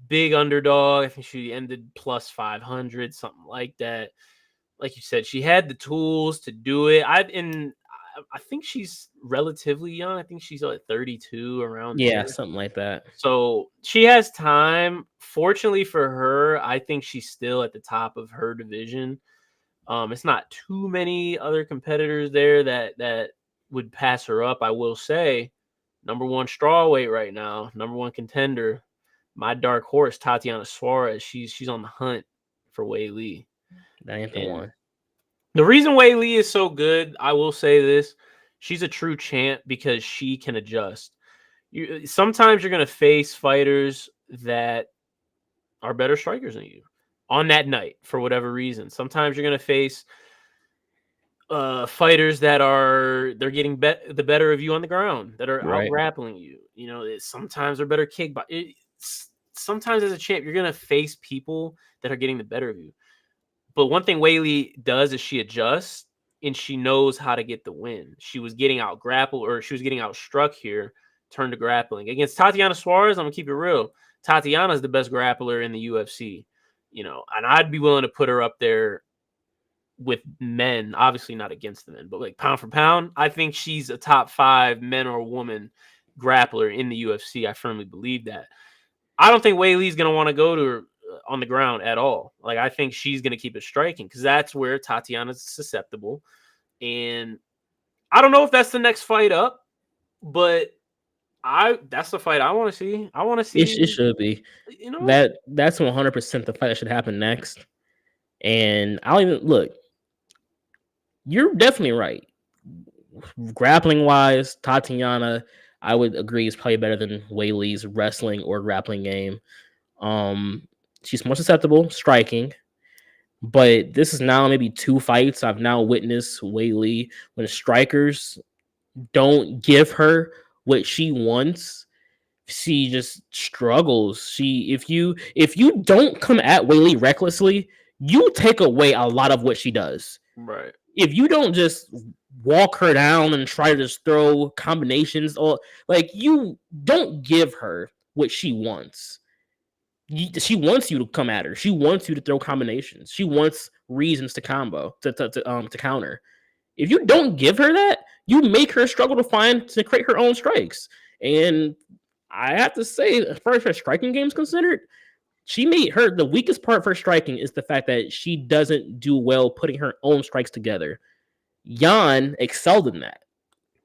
[SPEAKER 2] Big underdog. I think she ended plus 500, something like that. Like you said, she had the tools to do it. I think she's relatively young. I think she's like 32 around
[SPEAKER 1] Yeah,
[SPEAKER 2] there.
[SPEAKER 1] something like that.
[SPEAKER 2] So she has time. Fortunately for her, I think she's still at the top of her division. It's not too many other competitors there that would pass her up. I will say, number one strawweight right now, number one contender, my dark horse Tatiana Suarez. She's on the hunt for Wei Li.
[SPEAKER 1] That ain't the
[SPEAKER 2] And
[SPEAKER 1] one.
[SPEAKER 2] the reason Wei Li is so good, I will say this: she's a true champ because she can adjust. Sometimes you're gonna face fighters that are better strikers than you on that night for whatever reason. Sometimes you're gonna face fighters that they're getting the better of you on the ground, that are out
[SPEAKER 1] Right.
[SPEAKER 2] grappling you. Sometimes they're better kick, but sometimes as a champ, you're gonna face people that are getting the better of you. But one thing Wei Li does is she adjusts and she knows how to get the win. She was getting out grappled, or she was getting out struck here, turned to grappling. Against Tatiana Suarez, I'm gonna keep it real. Tatiana's the best grappler in the UFC, and I'd be willing to put her up there with men, obviously not against the men, but like pound for pound, I think she's a top 5 men or woman grappler in the UFC. I firmly believe that. I don't think Wei Li's going to want to go to her on the ground at all. Like, I think she's going to keep it striking because that's where Tatiana's susceptible. And I don't know if that's the next fight up, but that's the fight I want to see. I want to see.
[SPEAKER 1] It should be. That's 100% the fight that should happen next. And I'll even look. You're definitely right. Grappling wise, Tatiana, I would agree, is probably better than Wei Li's wrestling or grappling game. She's more susceptible, striking, but this is now maybe 2 fights I've now witnessed Wei Li when strikers don't give her what she wants. She just struggles. If you don't come at Wei Li recklessly, you take away a lot of what she does.
[SPEAKER 2] Right.
[SPEAKER 1] If you don't just walk her down and try to just throw combinations, or like you don't give her what she wants. She wants you to come at her. She wants you to throw combinations. She wants reasons to combo to counter. If you don't give her that, You make her struggle to create her own strikes. And I have to say, as far as her striking game's considered, the weakest part for striking is the fact that she doesn't do well putting her own strikes together. Jan excelled in that,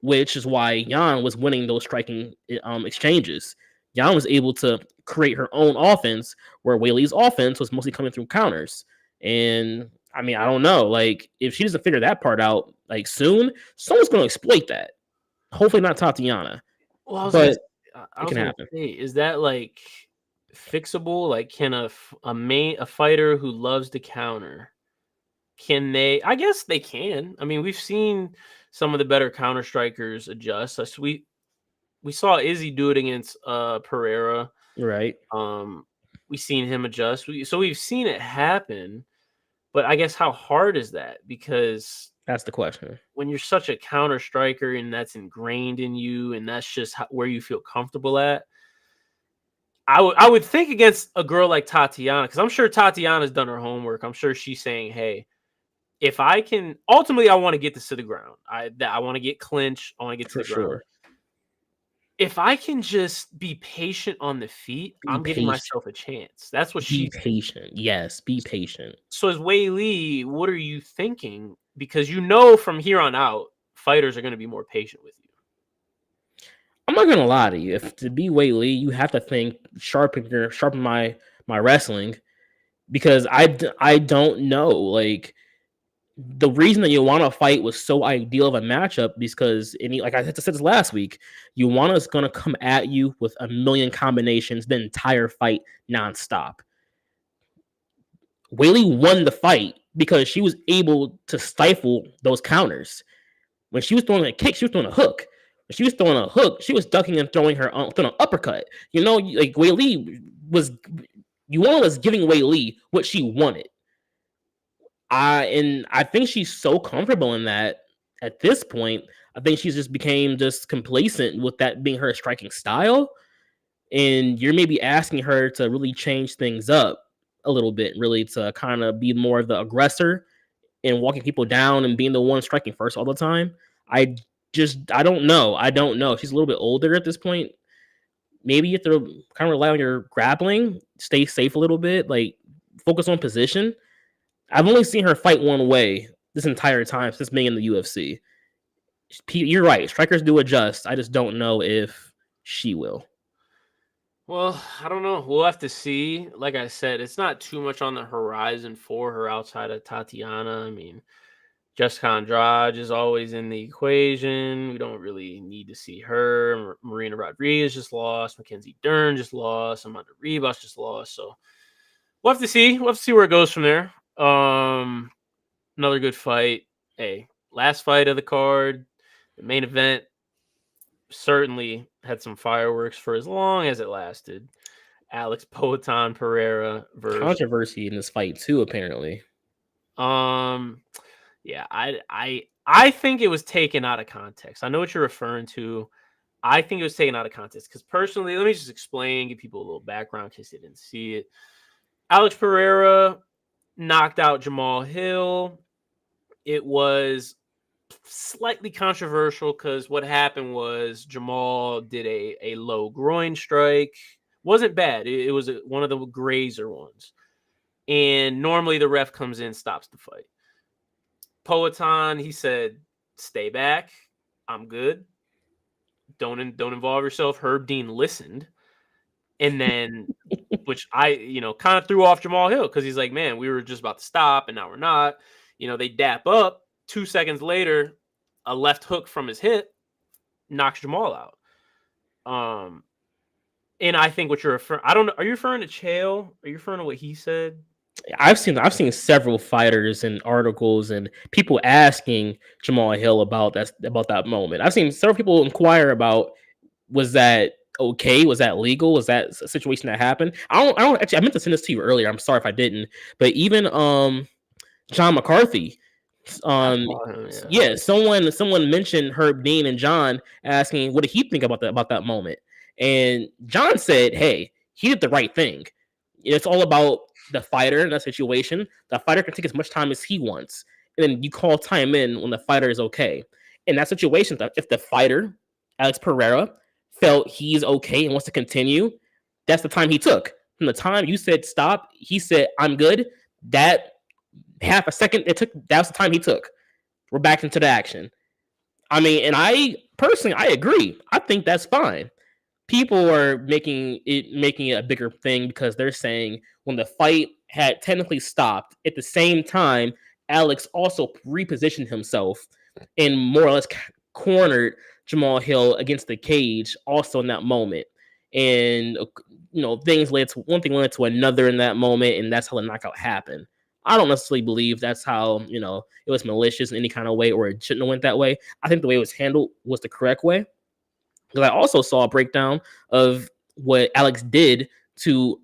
[SPEAKER 1] which is why Jan was winning those striking exchanges. Jan was able to create her own offense, where Whaley's offense was mostly coming through counters. And I mean, I don't know. Like, if she doesn't figure that part out like soon, someone's going to exploit that. Hopefully, not Tatiana,
[SPEAKER 2] Well,
[SPEAKER 1] but
[SPEAKER 2] I
[SPEAKER 1] it
[SPEAKER 2] was
[SPEAKER 1] can
[SPEAKER 2] gonna
[SPEAKER 1] happen.
[SPEAKER 2] say, is that like fixable? Like, can a fighter who loves to counter, can they? I guess they can. I mean, we've seen some of the better counter strikers adjust. We saw Izzy do it against Pereira.
[SPEAKER 1] Right.
[SPEAKER 2] We seen him adjust. So we've seen it happen. But I guess how hard is that? Because
[SPEAKER 1] That's the question.
[SPEAKER 2] when you're such a counter striker and that's ingrained in you, and that's just where you feel comfortable at, I would think against a girl like Tatiana, because I'm sure Tatiana's done her homework. I'm sure she's saying, "Hey, if I can, ultimately, I want to get this to the ground. I want to get clinch. I want to get to
[SPEAKER 1] For
[SPEAKER 2] the ground.
[SPEAKER 1] sure.
[SPEAKER 2] If I can just be patient on the feet,
[SPEAKER 1] Be
[SPEAKER 2] I'm giving
[SPEAKER 1] patient.
[SPEAKER 2] myself a chance." That's what
[SPEAKER 1] Be
[SPEAKER 2] she's thinking.
[SPEAKER 1] patient. Yes, be patient.
[SPEAKER 2] So as Wei Lee, what are you thinking? Because you know from here on out, fighters are going to be more patient with you.
[SPEAKER 1] I'm not gonna lie to you. If to be Wei Lee, you have to think sharpen my wrestling, because I don't know. Like, the reason that Joanna fight was so ideal of a matchup because like I said this last week, Joanna's gonna come at you with a million combinations the entire fight nonstop. Whaley won the fight because she was able to stifle those counters. When she was throwing a kick, she was throwing a hook. When she was throwing a hook, she was ducking and throwing throwing an uppercut. Like Whaley was, Joanna was giving Whaley what she wanted. I think she's so comfortable in that at this point. I think she's just became just complacent with that being her striking style. And you're maybe asking her to really change things up a little bit, really to kind of be more of the aggressor and walking people down and being the one striking first all the time. I don't know. I don't know. She's a little bit older at this point. Maybe you have to kind of rely on your grappling, stay safe a little bit, like focus on position. I've only seen her fight one way this entire time since being in the UFC. You're right. Strikers do adjust. I just don't know if she will.
[SPEAKER 2] Well, I don't know. We'll have to see. Like I said, it's not too much on the horizon for her outside of Tatiana. I mean, Jessica Andrade is always in the equation. We don't really need to see her. Marina Rodriguez just lost. Mackenzie Dern just lost. Amanda Ribas just lost. So we'll have to see. We'll have to see where it goes from there. Another good fight. Hey, last fight of the card, the main event, certainly had some fireworks for as long as it lasted. Alex Poatan Pereira versus
[SPEAKER 1] Controversy in this fight too, apparently.
[SPEAKER 2] Yeah, I think it was taken out of context. I know what you're referring to. I think it was taken out of context because personally, let me just explain, give people a little background in case they didn't see it. Alex Pereira knocked out Jamal Hill. It was slightly controversial because what happened was Jamal did a low groin strike. Wasn't bad. It was one of the grazer ones. And normally the ref comes in, stops the fight. Poatan, he said, "Stay back. I'm good. Don't involve yourself." Herb Dean listened. And then, which I, kind of threw off Jamal Hill because he's like, "Man, we were just about to stop and now we're not." They dap up. 2 seconds later, a left hook from his hip knocks Jamal out. And I think what you're referring, I don't know, are you referring to Chael? Are you referring to what he said?
[SPEAKER 1] I've seen several fighters and articles and people asking Jamal Hill about that moment. I've seen several people inquire about, was that okay? Was that legal? Was that a situation that happened? I don't actually. I meant to send this to you earlier. I'm sorry if I didn't. But even John McCarthy,
[SPEAKER 2] I
[SPEAKER 1] um
[SPEAKER 2] saw him, yeah.
[SPEAKER 1] yeah, someone mentioned Herb Dean and John asking what did he think about that moment, and John said, hey, he did the right thing. It's all about the fighter in that situation. The fighter can take as much time as he wants, and then you call time in when the fighter is okay. In that situation, if the fighter, Alex Pereira, felt he's okay and wants to continue, that's the time he took. From the time you said stop, he said, I'm good. That half a second it took, that's the time he took. We're back into the action. I mean, and I personally, I agree. I think that's fine. People are making it a bigger thing because they're saying when the fight had technically stopped, at the same time, Alex also repositioned himself and more or less cornered Jamal Hill against the cage, also in that moment. And things led to one thing led to another in that moment, and that's how the knockout happened. I don't necessarily believe that's how it was malicious in any kind of way, or it shouldn't have went that way. I think the way it was handled was the correct way. Because I also saw a breakdown of what Alex did to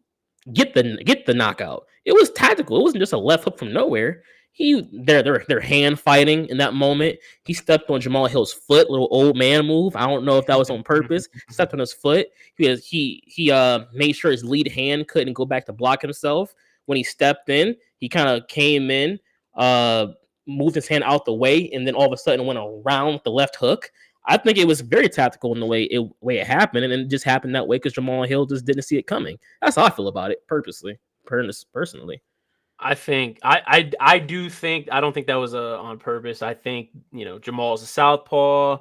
[SPEAKER 1] get the knockout. It was tactical. It wasn't just a left hook from nowhere. They're hand fighting in that moment. He stepped on Jamal Hill's foot, little old man move. I don't know if that was on purpose. Stepped on his foot. He made sure his lead hand couldn't go back to block himself. When he stepped in, he kind of came in, moved his hand out the way, and then all of a sudden went around with the left hook. I think it was very tactical in the way it happened, and it just happened that way because Jamal Hill just didn't see it coming. That's how I feel about it, personally.
[SPEAKER 2] I think I do think I don't think that was on purpose. I think Jamal's a southpaw,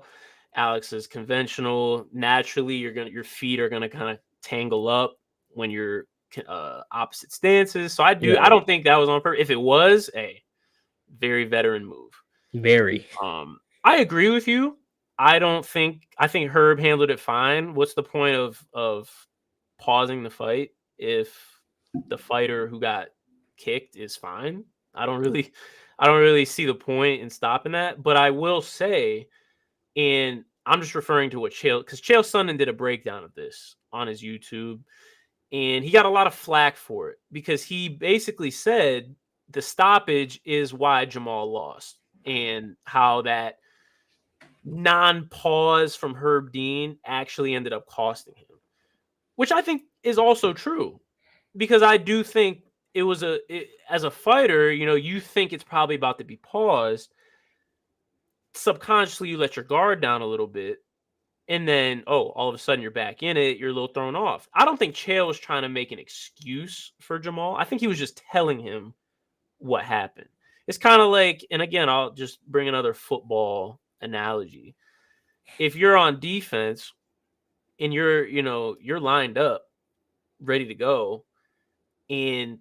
[SPEAKER 2] Alex is conventional. Naturally, your feet are gonna kind of tangle up when you're opposite stances. So I don't think that was on purpose. If it was, a very veteran move.
[SPEAKER 1] Very.
[SPEAKER 2] I agree with you. I think Herb handled it fine. What's the point of pausing the fight if the fighter who got kicked is fine? I don't really see the point in stopping that. But I will say, and I'm just referring to what Chael Sonnen did a breakdown of this on his YouTube, and he got a lot of flack for it because he basically said the stoppage is why Jamal lost, and how that non-pause from Herb Dean actually ended up costing him, which I think is also true, because I do think it was as a fighter, you think it's probably about to be paused. Subconsciously, you let your guard down a little bit, and then, all of a sudden you're back in it. You're a little thrown off. I don't think Chael was trying to make an excuse for Jamal. I think he was just telling him what happened. It's kind of like, and again, I'll just bring another football analogy. If you're on defense and you're lined up, ready to go, and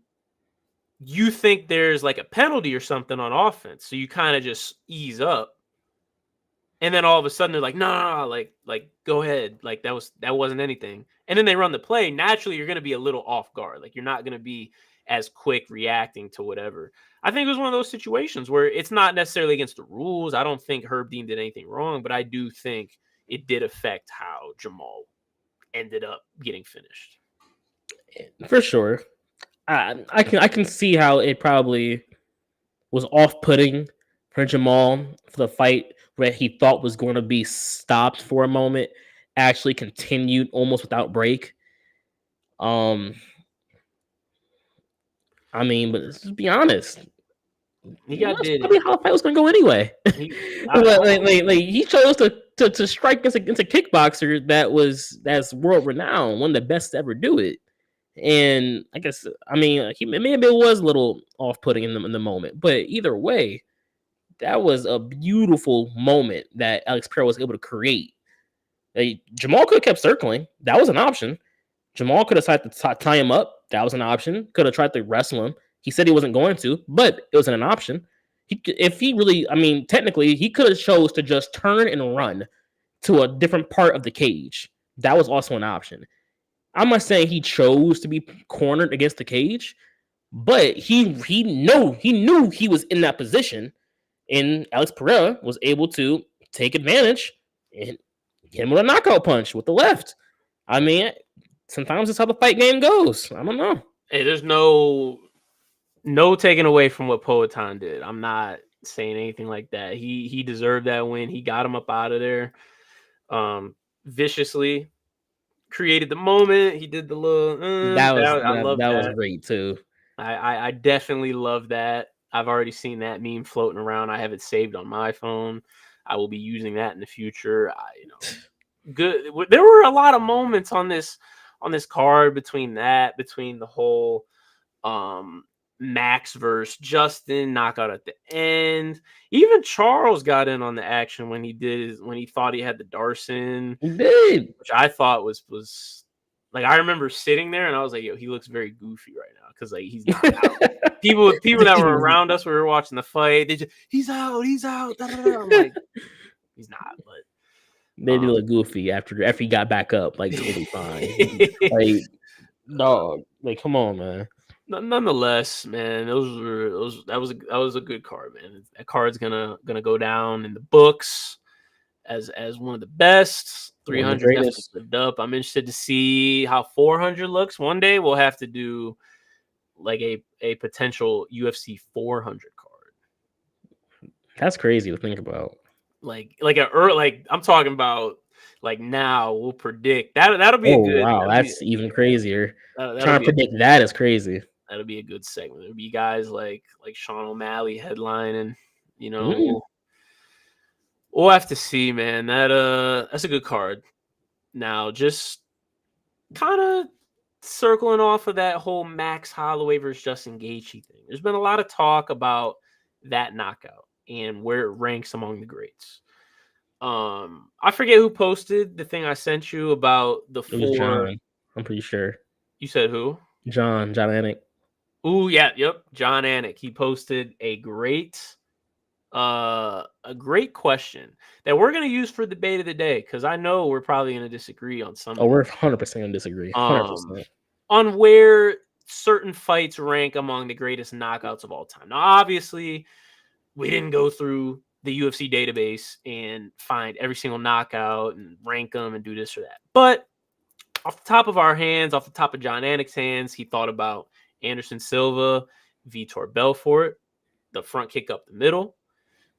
[SPEAKER 2] you think there's like a penalty or something on offense, so you kind of just ease up, and then all of a sudden they're like, no, like go ahead, like that wasn't anything, and then they run the play. Naturally, you're going to be a little off guard, like you're not going to be as quick reacting to whatever. I think it was one of those situations where it's not necessarily against the rules. I don't think Herb Dean did anything wrong, but I do think it did affect how Jamal ended up getting finished.
[SPEAKER 1] For sure. I can see how it probably was off-putting for Jamal for the fight where he thought was going to be stopped for a moment, actually continued almost without break. I mean, but let's just be honest. That's probably how the fight was going to go anyway. He chose to strike against a kickboxer that's world renowned, one of the best to ever do it. And I guess, maybe it was a little off-putting in the moment, but either way, that was a beautiful moment that Alex Pereira was able to create. Jamal could have kept circling. That was an option. Jamal could have tried to tie him up. That was an option. Could have tried to wrestle him. He said he wasn't going to, but it wasn't an option. Technically, he could have chose to just turn and run to a different part of the cage. That was also an option. I'm not saying he chose to be cornered against the cage, but he knew he was in that position, and Alex Pereira was able to take advantage and hit him with a knockout punch with the left. I mean, sometimes that's how the fight game goes. I don't know.
[SPEAKER 2] Hey, there's no taking away from what Poatan did. I'm not saying anything like that. He deserved that win. He got him up out of there viciously. Created the moment. He did the little.
[SPEAKER 1] That was great too.
[SPEAKER 2] I definitely love that. I've already seen that meme floating around. I have it saved on my phone. I will be using that in the future. Good. There were a lot of moments on this card between the whole Max versus Justin knockout at the end. Even Charles got in on the action when he thought he had the Darson,
[SPEAKER 1] He did.
[SPEAKER 2] which I thought was like, I remember sitting there and I was like, yo, he looks very goofy right now because like he's not out. People that were around us, we were watching the fight. They just, he's out. Da, da, da. I'm like, he's not, but
[SPEAKER 1] they did look goofy after he got back up, like totally fine. Like, dog, like, come on, man.
[SPEAKER 2] Nonetheless, man, that was a good card, man. That card's gonna go down in the books as one of the best. 300 definitely lived up. I'm interested to see how 400 looks. One day we'll have to do like a potential UFC 400 card.
[SPEAKER 1] That's crazy to think about.
[SPEAKER 2] Like I'm talking about like now we'll predict that'll be a good.
[SPEAKER 1] Wow, that's even crazier. Trying to predict that is crazy.
[SPEAKER 2] That'll be a good segment. There'll be guys like Sean O'Malley headlining. We'll have to see, man. That's a good card. Now, just kind of circling off of that whole Max Holloway versus Justin Gaethje thing. There's been a lot of talk about that knockout and where it ranks among the greats. I forget who posted the thing I sent you about the four.
[SPEAKER 1] It was John. I'm pretty sure.
[SPEAKER 2] You said who?
[SPEAKER 1] John Anik.
[SPEAKER 2] Ooh, yeah, yep. John Anik. He posted a great question that we're going to use for debate of the day, because I know we're probably going to disagree on something.
[SPEAKER 1] Oh, we're 100% going to disagree. 100%.
[SPEAKER 2] On where certain fights rank among the greatest knockouts of all time. Now, obviously, we didn't go through the UFC database and find every single knockout and rank them and do this or that. But off the top of our hands, off the top of John Anik's hands, he thought about Anderson Silva, Vitor Belfort, the front kick up the middle.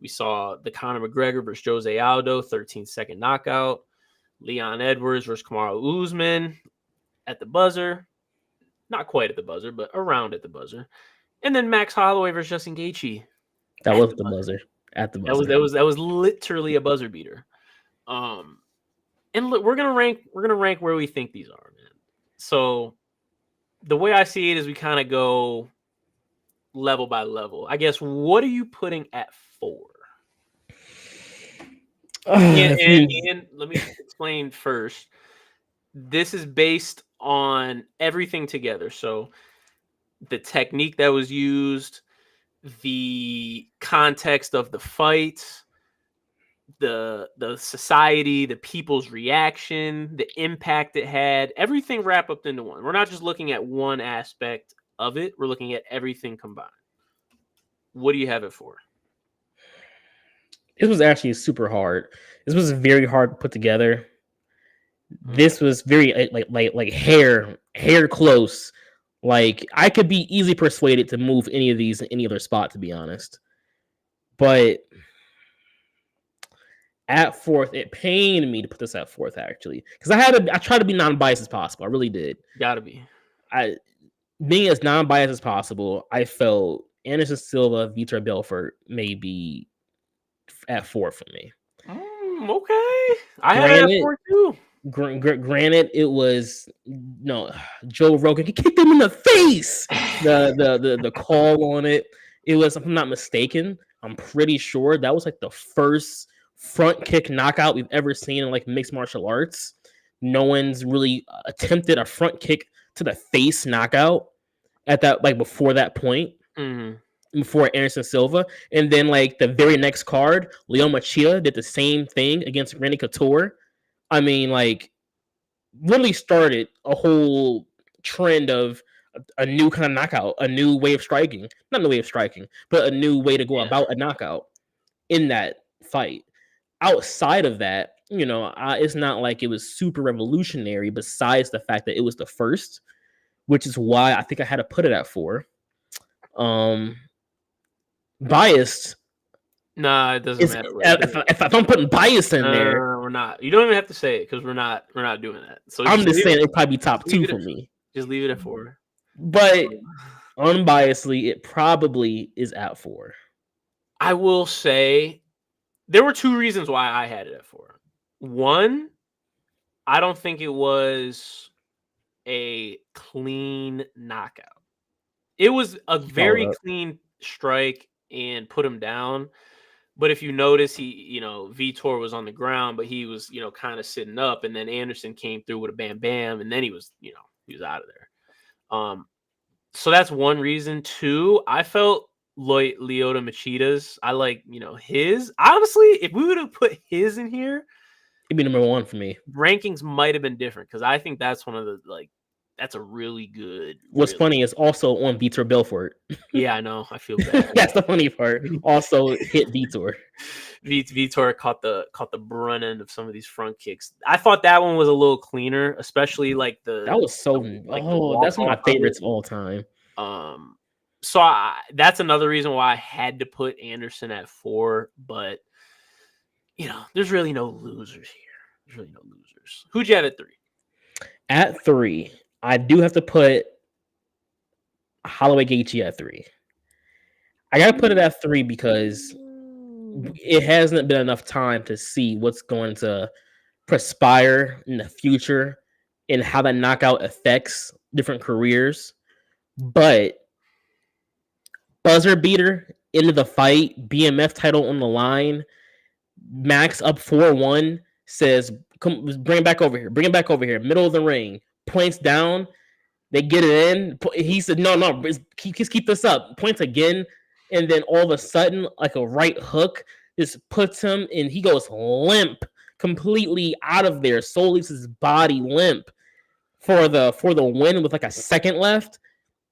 [SPEAKER 2] We saw the Conor McGregor versus Jose Aldo, 13-second knockout. Leon Edwards versus Kamaru Usman at the buzzer. Not quite at the buzzer, but around at the buzzer. And then Max Holloway versus Justin Gaethje.
[SPEAKER 1] That was the buzzer. At the buzzer.
[SPEAKER 2] That was literally a buzzer beater. And look, we're gonna rank where we think these are, man. So the way I see it is we kind of go level by level. I guess, what are you putting at 4? And let me explain first. This is based on everything together. So the technique that was used, the context of the fight, the society, the people's reaction, the impact it had, everything wrapped up into one. We're not just looking at one aspect of it. We're looking at everything combined. What do you have it for?
[SPEAKER 1] This was actually super hard. This was very hard to put together. This was very like hair close. Like, I could be easily persuaded to move any of these in any other spot, to be honest. But at 4th, it pained me to put this at 4th, actually, because I tried to be non-biased as possible. I really did.
[SPEAKER 2] Gotta be.
[SPEAKER 1] Being as non-biased as possible, I felt Anderson Silva, Vitor Belfort may be at 4 for me.
[SPEAKER 2] Okay, I had it at 4 too.
[SPEAKER 1] Granted, it was Joe Rogan. He kicked him in the face. The call on it. It was, if I'm not mistaken, I'm pretty sure that was like the first front kick knockout we've ever seen in like mixed martial arts. No one's really attempted a front kick to the face knockout at that, like, before that point. Before Anderson Silva. And then, like, the very next card, Leo Machida did the same thing against Randy Couture. I mean, like, literally started a whole trend of a new kind of knockout, a new way of striking. Not a new way of striking, but a new way to go about a knockout in that fight. Outside of that, it's not like it was super revolutionary, besides the fact that it was the first, which is why I think I had to put it at 4. Biased.
[SPEAKER 2] Nah, it doesn't matter.
[SPEAKER 1] If I'm putting bias in there,
[SPEAKER 2] we're not. You don't even have to say it, because we're not doing that. So
[SPEAKER 1] I'm just saying it'd probably be top 2 for me.
[SPEAKER 2] Just leave it at 4.
[SPEAKER 1] But unbiasedly, it probably is at 4.
[SPEAKER 2] I will say There were two reasons why I had it at 4. One, I don't think it was a clean knockout. It was a very clean strike and put him down. But if you notice, Vitor was on the ground, but he was, kind of sitting up, and then Anderson came through with a bam bam, and then he was out of there. So that's one reason. Two, I felt Lyoto Machida's. I like, his. Honestly, if we would have put his in here,
[SPEAKER 1] it'd be number 1 for me.
[SPEAKER 2] Rankings might have been different because I think that's one of the that's a really good.
[SPEAKER 1] What's funny is also on Vitor Belfort.
[SPEAKER 2] Yeah, I know. I feel bad.
[SPEAKER 1] That's the funny part. Also hit Vitor.
[SPEAKER 2] Vitor caught the brunt end of some of these front kicks. I thought that one was a little cleaner, especially that was so
[SPEAKER 1] that's one of my favorites of all time.
[SPEAKER 2] So that's another reason why I had to put Anderson at 4, but there's really no losers here. Who'd you have at 3?
[SPEAKER 1] At 3, I do have to put Holloway Gaethje at 3. I gotta put it at 3 because it hasn't been enough time to see what's going to perspire in the future and how that knockout affects different careers. But buzzer beater into the fight, BMF title on the line, Max up 4-1, says, "Come, bring it back over here. Bring it back over here. Middle of the ring. Points down. They get it in. He said, no, keep this up. Points again. And then all of a sudden, like a right hook, just puts him in. He goes limp, completely out of there. Soul leaves his body limp for the win with like a second left.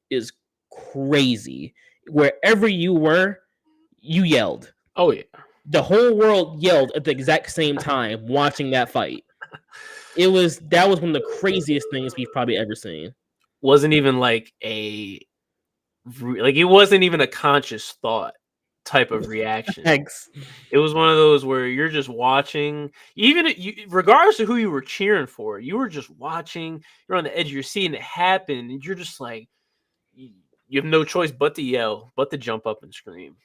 [SPEAKER 1] Is crazy. Wherever you were, you yelled.
[SPEAKER 2] Oh, yeah.
[SPEAKER 1] The whole world yelled at the exact same time watching that fight. That was one of the craziest things we've probably ever seen.
[SPEAKER 2] Wasn't even it wasn't even a conscious thought type of reaction.
[SPEAKER 1] Thanks.
[SPEAKER 2] It was one of those where you're just watching, even regardless of who you were cheering for, you were just watching. You're on the edge of your seat, and it happened, and you're just like, you have no choice but to yell, but to jump up and scream.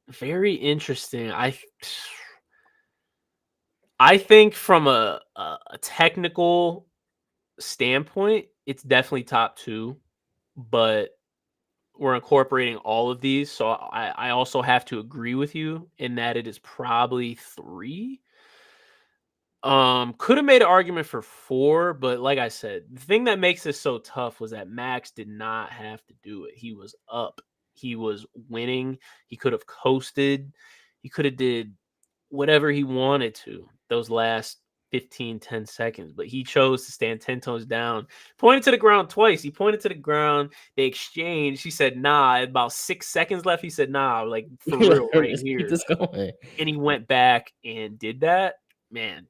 [SPEAKER 2] Very interesting. I think from a technical standpoint, it's definitely top 2, but we're incorporating all of these, so I also have to agree with you in that it is probably 3. Could have made an argument for 4, but like I said, the thing that makes this so tough was that Max did not have to do it. He was up. He was winning. He could have coasted. He could have did whatever he wanted to those last 10 seconds, but he chose to stand 10 toes down, pointed to the ground twice. He pointed to the ground. They exchanged. He said, nah. About 6 seconds left. He said, nah, like for real right here. And he went back and did that. Man,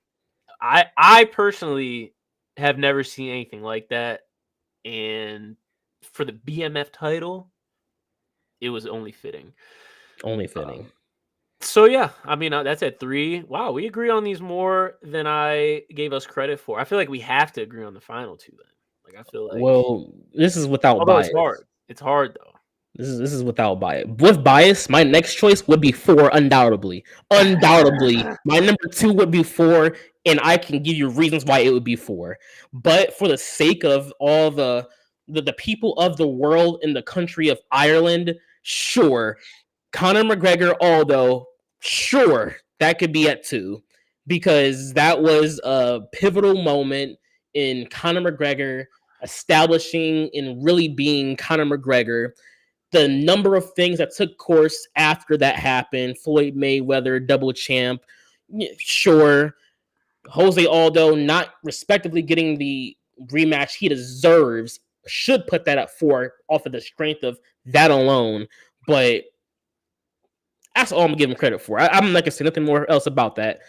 [SPEAKER 2] I personally have never seen anything like that. And for the BMF title, it was only fitting. So, yeah, I mean, that's at 3. Wow, we agree on these more than I gave us credit for. I feel like we have to agree on the final 2 then. Like, I feel like...
[SPEAKER 1] Well, this is without bias.
[SPEAKER 2] It's hard. It's hard, though.
[SPEAKER 1] This is without bias. With bias, my next choice would be 4, undoubtedly. Undoubtedly. My number 2 would be 4, and I can give you reasons why it would be 4. But for the sake of all the people of the world in the country of Ireland, sure. Conor McGregor, Aldo, sure, that could be at 2. Because that was a pivotal moment in Conor McGregor establishing and really being Conor McGregor. The number of things that took course after that happened, Floyd Mayweather, double champ, sure. Jose Aldo not respectively getting the rematch he deserves, should put that at 4 off of the strength of that alone. But that's all I'm giving credit for. I'm not gonna say nothing more else about that.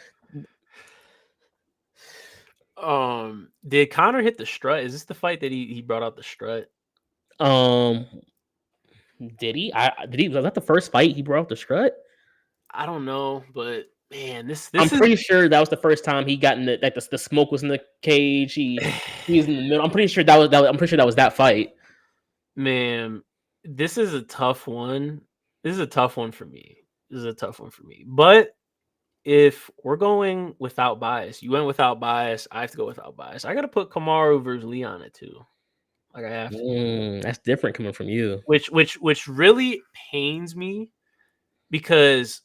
[SPEAKER 2] Did Conor hit the strut? Is this the fight that he brought out the strut?
[SPEAKER 1] Did he? Was that the first fight he brought out the strut?
[SPEAKER 2] I don't know, but man,
[SPEAKER 1] I'm pretty sure that was the first time he got in the smoke was in the cage. He was in the middle. I'm pretty sure that was that fight.
[SPEAKER 2] Man, this is a tough one. This is a tough one for me. This is a tough one for me. But if we're going without bias, you went without bias. I have to go without bias. I got to put Kamaru versus Leon at 2. Like I have to.
[SPEAKER 1] That's different coming from you.
[SPEAKER 2] Which really pains me because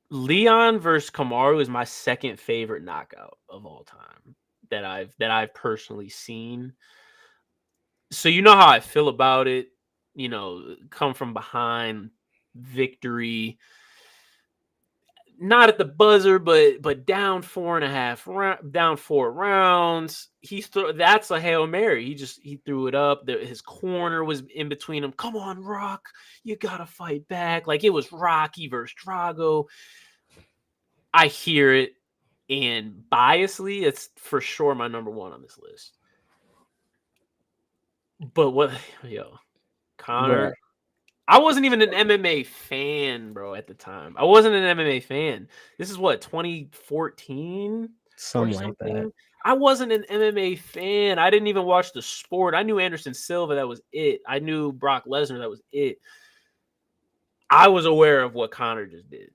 [SPEAKER 2] Leon versus Kamaru is my second favorite knockout of all time that I've personally seen. So you know how I feel about it. You know, come from behind victory. Not at the buzzer, but down 4.5 down 4 rounds. That's a Hail Mary. He threw it up. His corner was in between him. Come on, Rock. You gotta fight back. Like it was Rocky versus Drago. I hear it, and biasly, it's for sure my number 1 on this list. But Conor.
[SPEAKER 1] Bruh.
[SPEAKER 2] I wasn't even an MMA fan, bro, at the time. I wasn't an MMA fan. This is what, 2014
[SPEAKER 1] Something like that.
[SPEAKER 2] I wasn't an MMA fan. I didn't even watch the sport. I knew Anderson Silva, that was it. I knew Brock Lesnar, that was it. I was aware of what Conor just did.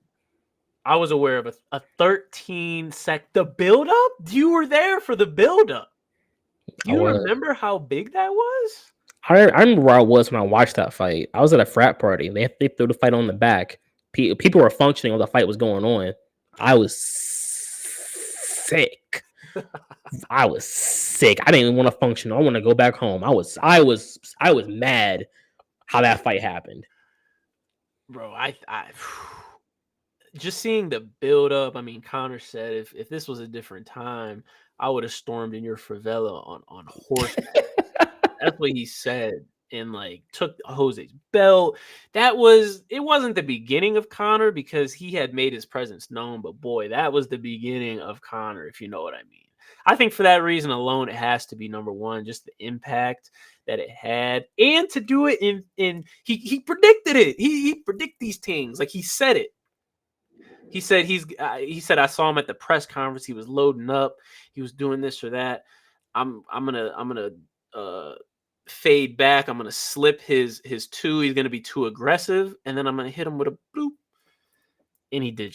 [SPEAKER 2] I was aware of a the build-up? You were there for the build-up. You remember how big that was?
[SPEAKER 1] I remember where I was when I watched that fight. I was at a frat party. They threw the fight on the back. People were functioning while the fight was going on. I was sick. I was sick. I didn't even want to function. I want to go back home. I was mad how that fight happened.
[SPEAKER 2] Bro, I just seeing the build up. I mean, Conor said if this was a different time, I would have stormed in your favela on horseback. That's what he said, and like took Jose's belt. It wasn't the beginning of Conor because he had made his presence known, but boy, that was the beginning of Conor, if you know what I mean. I think for that reason alone, it has to be number 1, just the impact that it had, and to do it in he predicted it. He predict these things, like he said it. He said he said I saw him at the press conference. He was loading up. He was doing this or that. I'm gonna fade back. I'm gonna slip his 2. He's gonna be too aggressive, and then I'm gonna hit him with a bloop. And he did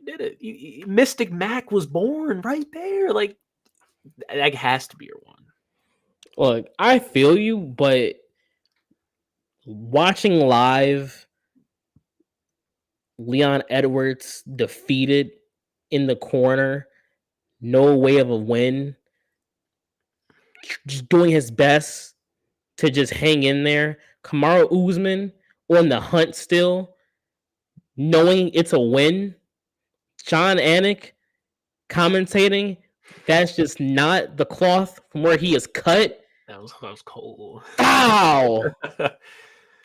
[SPEAKER 2] it. Mystic Mac was born right there. Like that has to be your 1.
[SPEAKER 1] Look, I feel you, but watching live Leon Edwards defeated in the corner, no way of a win, just doing his best to just hang in there. Kamaru Usman on the hunt still, knowing it's a win. John Anik commentating, that's just not the cloth from where he is cut.
[SPEAKER 2] That was cold.
[SPEAKER 1] Wow.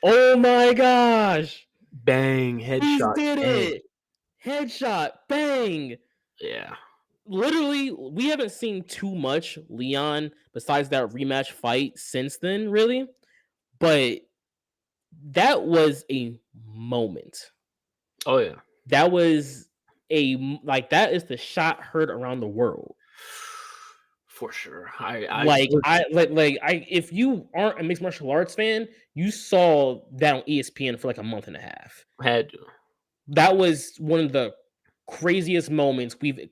[SPEAKER 1] Oh my gosh.
[SPEAKER 2] Bang, headshot.
[SPEAKER 1] He did it. Headshot. Bang.
[SPEAKER 2] Yeah.
[SPEAKER 1] Literally, we haven't seen too much Leon besides that rematch fight since then, really. But that was a moment.
[SPEAKER 2] Oh, yeah.
[SPEAKER 1] That was that is the shot heard around the world.
[SPEAKER 2] For sure.
[SPEAKER 1] If you aren't a mixed martial arts fan, you saw that on ESPN for like a month and a half.
[SPEAKER 2] Had to.
[SPEAKER 1] That was one of the craziest moments one of the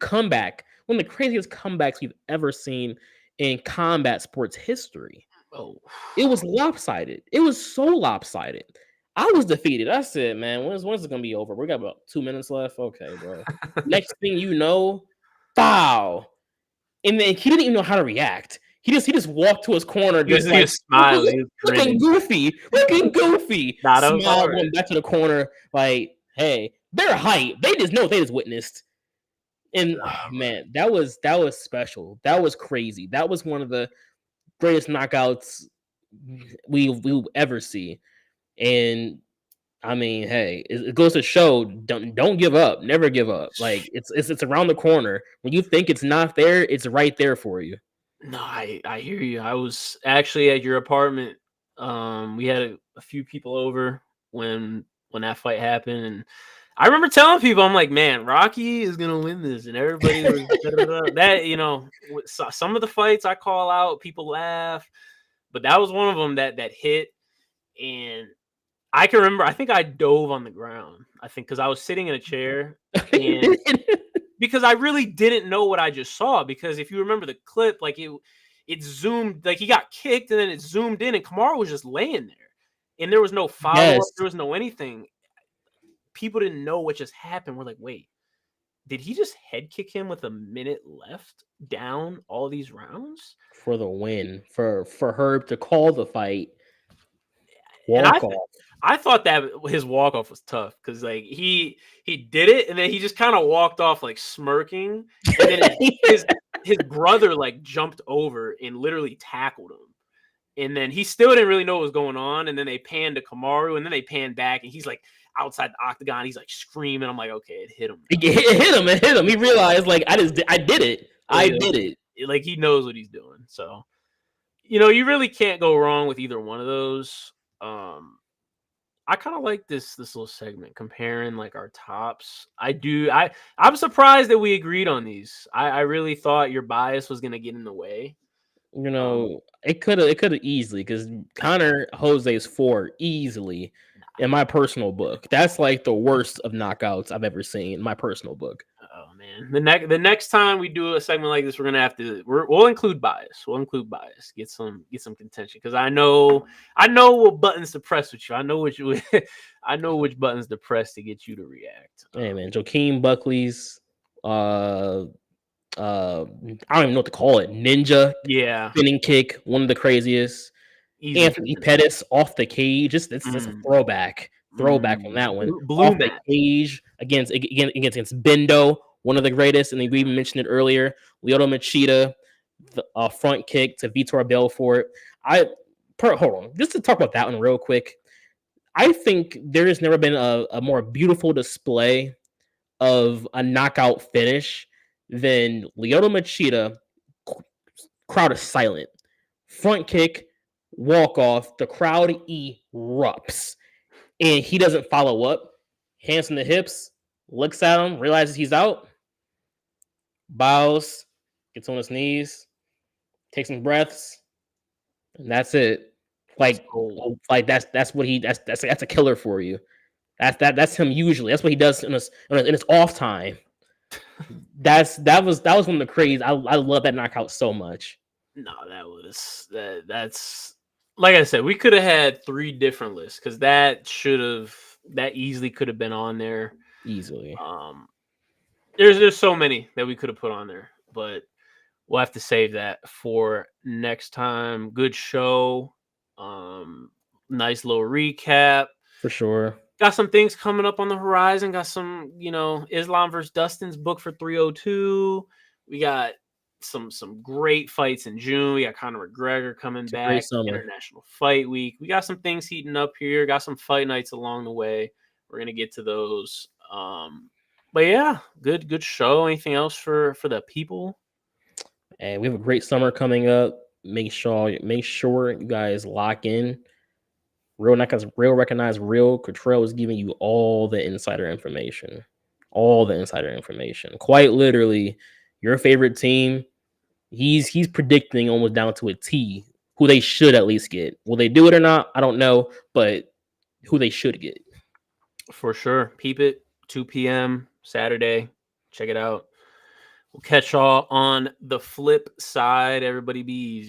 [SPEAKER 1] craziest comebacks we've ever seen in combat sports history.
[SPEAKER 2] Oh,
[SPEAKER 1] it was lopsided. It was so lopsided. I was defeated. I said, man, when's it gonna be over? We got about 2 minutes left. Okay, bro. Next thing you know, foul. And then he didn't even know how to react. He just walked to his corner,
[SPEAKER 2] just like smiling,
[SPEAKER 1] looking goofy. Smiled, went back to the corner, like, hey, their height. They just know what they just witnessed. And man, that was special. That was crazy. That was one of the greatest knockouts we'll ever see. And I mean, hey, it goes to show don't give up. Never give up. Like it's around the corner. When you think it's not there, it's right there for you.
[SPEAKER 2] No, I hear you. I was actually at your apartment. We had a few people over when that fight happened, and I remember telling people, I'm like, man, Rocky is gonna win this, and everybody was that. Some of the fights I call out, people laugh, but that was one of them that hit, and I can remember. I think I dove on the ground. I think because I was sitting in a chair and because I really didn't know what I just saw. Because if you remember the clip, like it zoomed, like he got kicked and then it zoomed in, and Kamara was just laying there, and there was no follow up.
[SPEAKER 1] Yes,
[SPEAKER 2] There was no anything. People didn't know what just happened. We're like, wait, did he just head kick him with a minute left down all these rounds?
[SPEAKER 1] for the win, for Herb to call the fight,
[SPEAKER 2] And
[SPEAKER 1] walk off.
[SPEAKER 2] I thought that his walk off was tough because like he did it and then he just kind of walked off like smirking, and then his brother like jumped over and literally tackled him. And then he still didn't really know what was going on. And then they panned to Kamaru, and then they panned back, and he's like outside the octagon. He's like screaming. I'm like, okay, it hit him.
[SPEAKER 1] It hit him. He realized, like, I did it. I did it.
[SPEAKER 2] Like he knows what he's doing. So, you really can't go wrong with either one of those. I kind of like this little segment comparing like our tops. I'm surprised that we agreed on these. I really thought your bias was gonna get in the way.
[SPEAKER 1] It could have easily, because Connor Jose's 4 easily in my personal book. That's like the worst of knockouts I've ever seen in my personal book.
[SPEAKER 2] Oh man, the next time we do a segment like this, we're gonna have to we'll include bias. We'll include bias. Get some contention, because I know what buttons to press with you. I know I know which buttons to press to get you to react.
[SPEAKER 1] Hey man, Joaquin Buckley's I don't even know what to call it. Ninja spinning kick, one of the craziest.
[SPEAKER 2] Easy.
[SPEAKER 1] Anthony Pettis off the cage. That's a throwback on that one. Off the cage against Bendo, one of the greatest. And we even mentioned it earlier. Lyoto Machida, the front kick to Vitor Belfort. Hold on, just to talk about that one real quick. I think there has never been a more beautiful display of a knockout finish than Lyoto Machida. Crowd is silent. Front kick, walk off. The crowd erupts, and he doesn't follow up. Hands on the hips, looks at him, realizes he's out, bows, gets on his knees, takes some breaths, and that's it. Like that's what he that's a killer for you. That's him usually. That's what he does in his off time. That was one of the crazy. I love that knockout so much.
[SPEAKER 2] No, that's like I said, we could have had 3 different lists, because that easily could have been on there.
[SPEAKER 1] Easily.
[SPEAKER 2] There's so many that we could have put on there, but we'll have to save that for next time. Good show. Nice little recap.
[SPEAKER 1] For sure.
[SPEAKER 2] Got some things coming up on the horizon. Got some, Islam versus Dustin's book for 302. We got some great fights in June. We got Conor McGregor coming back. International Fight Week. We got some things heating up here. Got some fight nights along the way. We're gonna get to those. But yeah, good show. Anything else for the people?
[SPEAKER 1] And we have a great summer coming up. Make sure you guys lock in. Real Recognize Real. Cottrell is giving you all the insider information. Quite literally, your favorite team. He's predicting almost down to a T who they should at least get. Will they do it or not? I don't know, but who they should get.
[SPEAKER 2] For sure. Peep it. 2 p.m. Saturday. Check it out. We'll catch y'all on the flip side. Everybody be easy.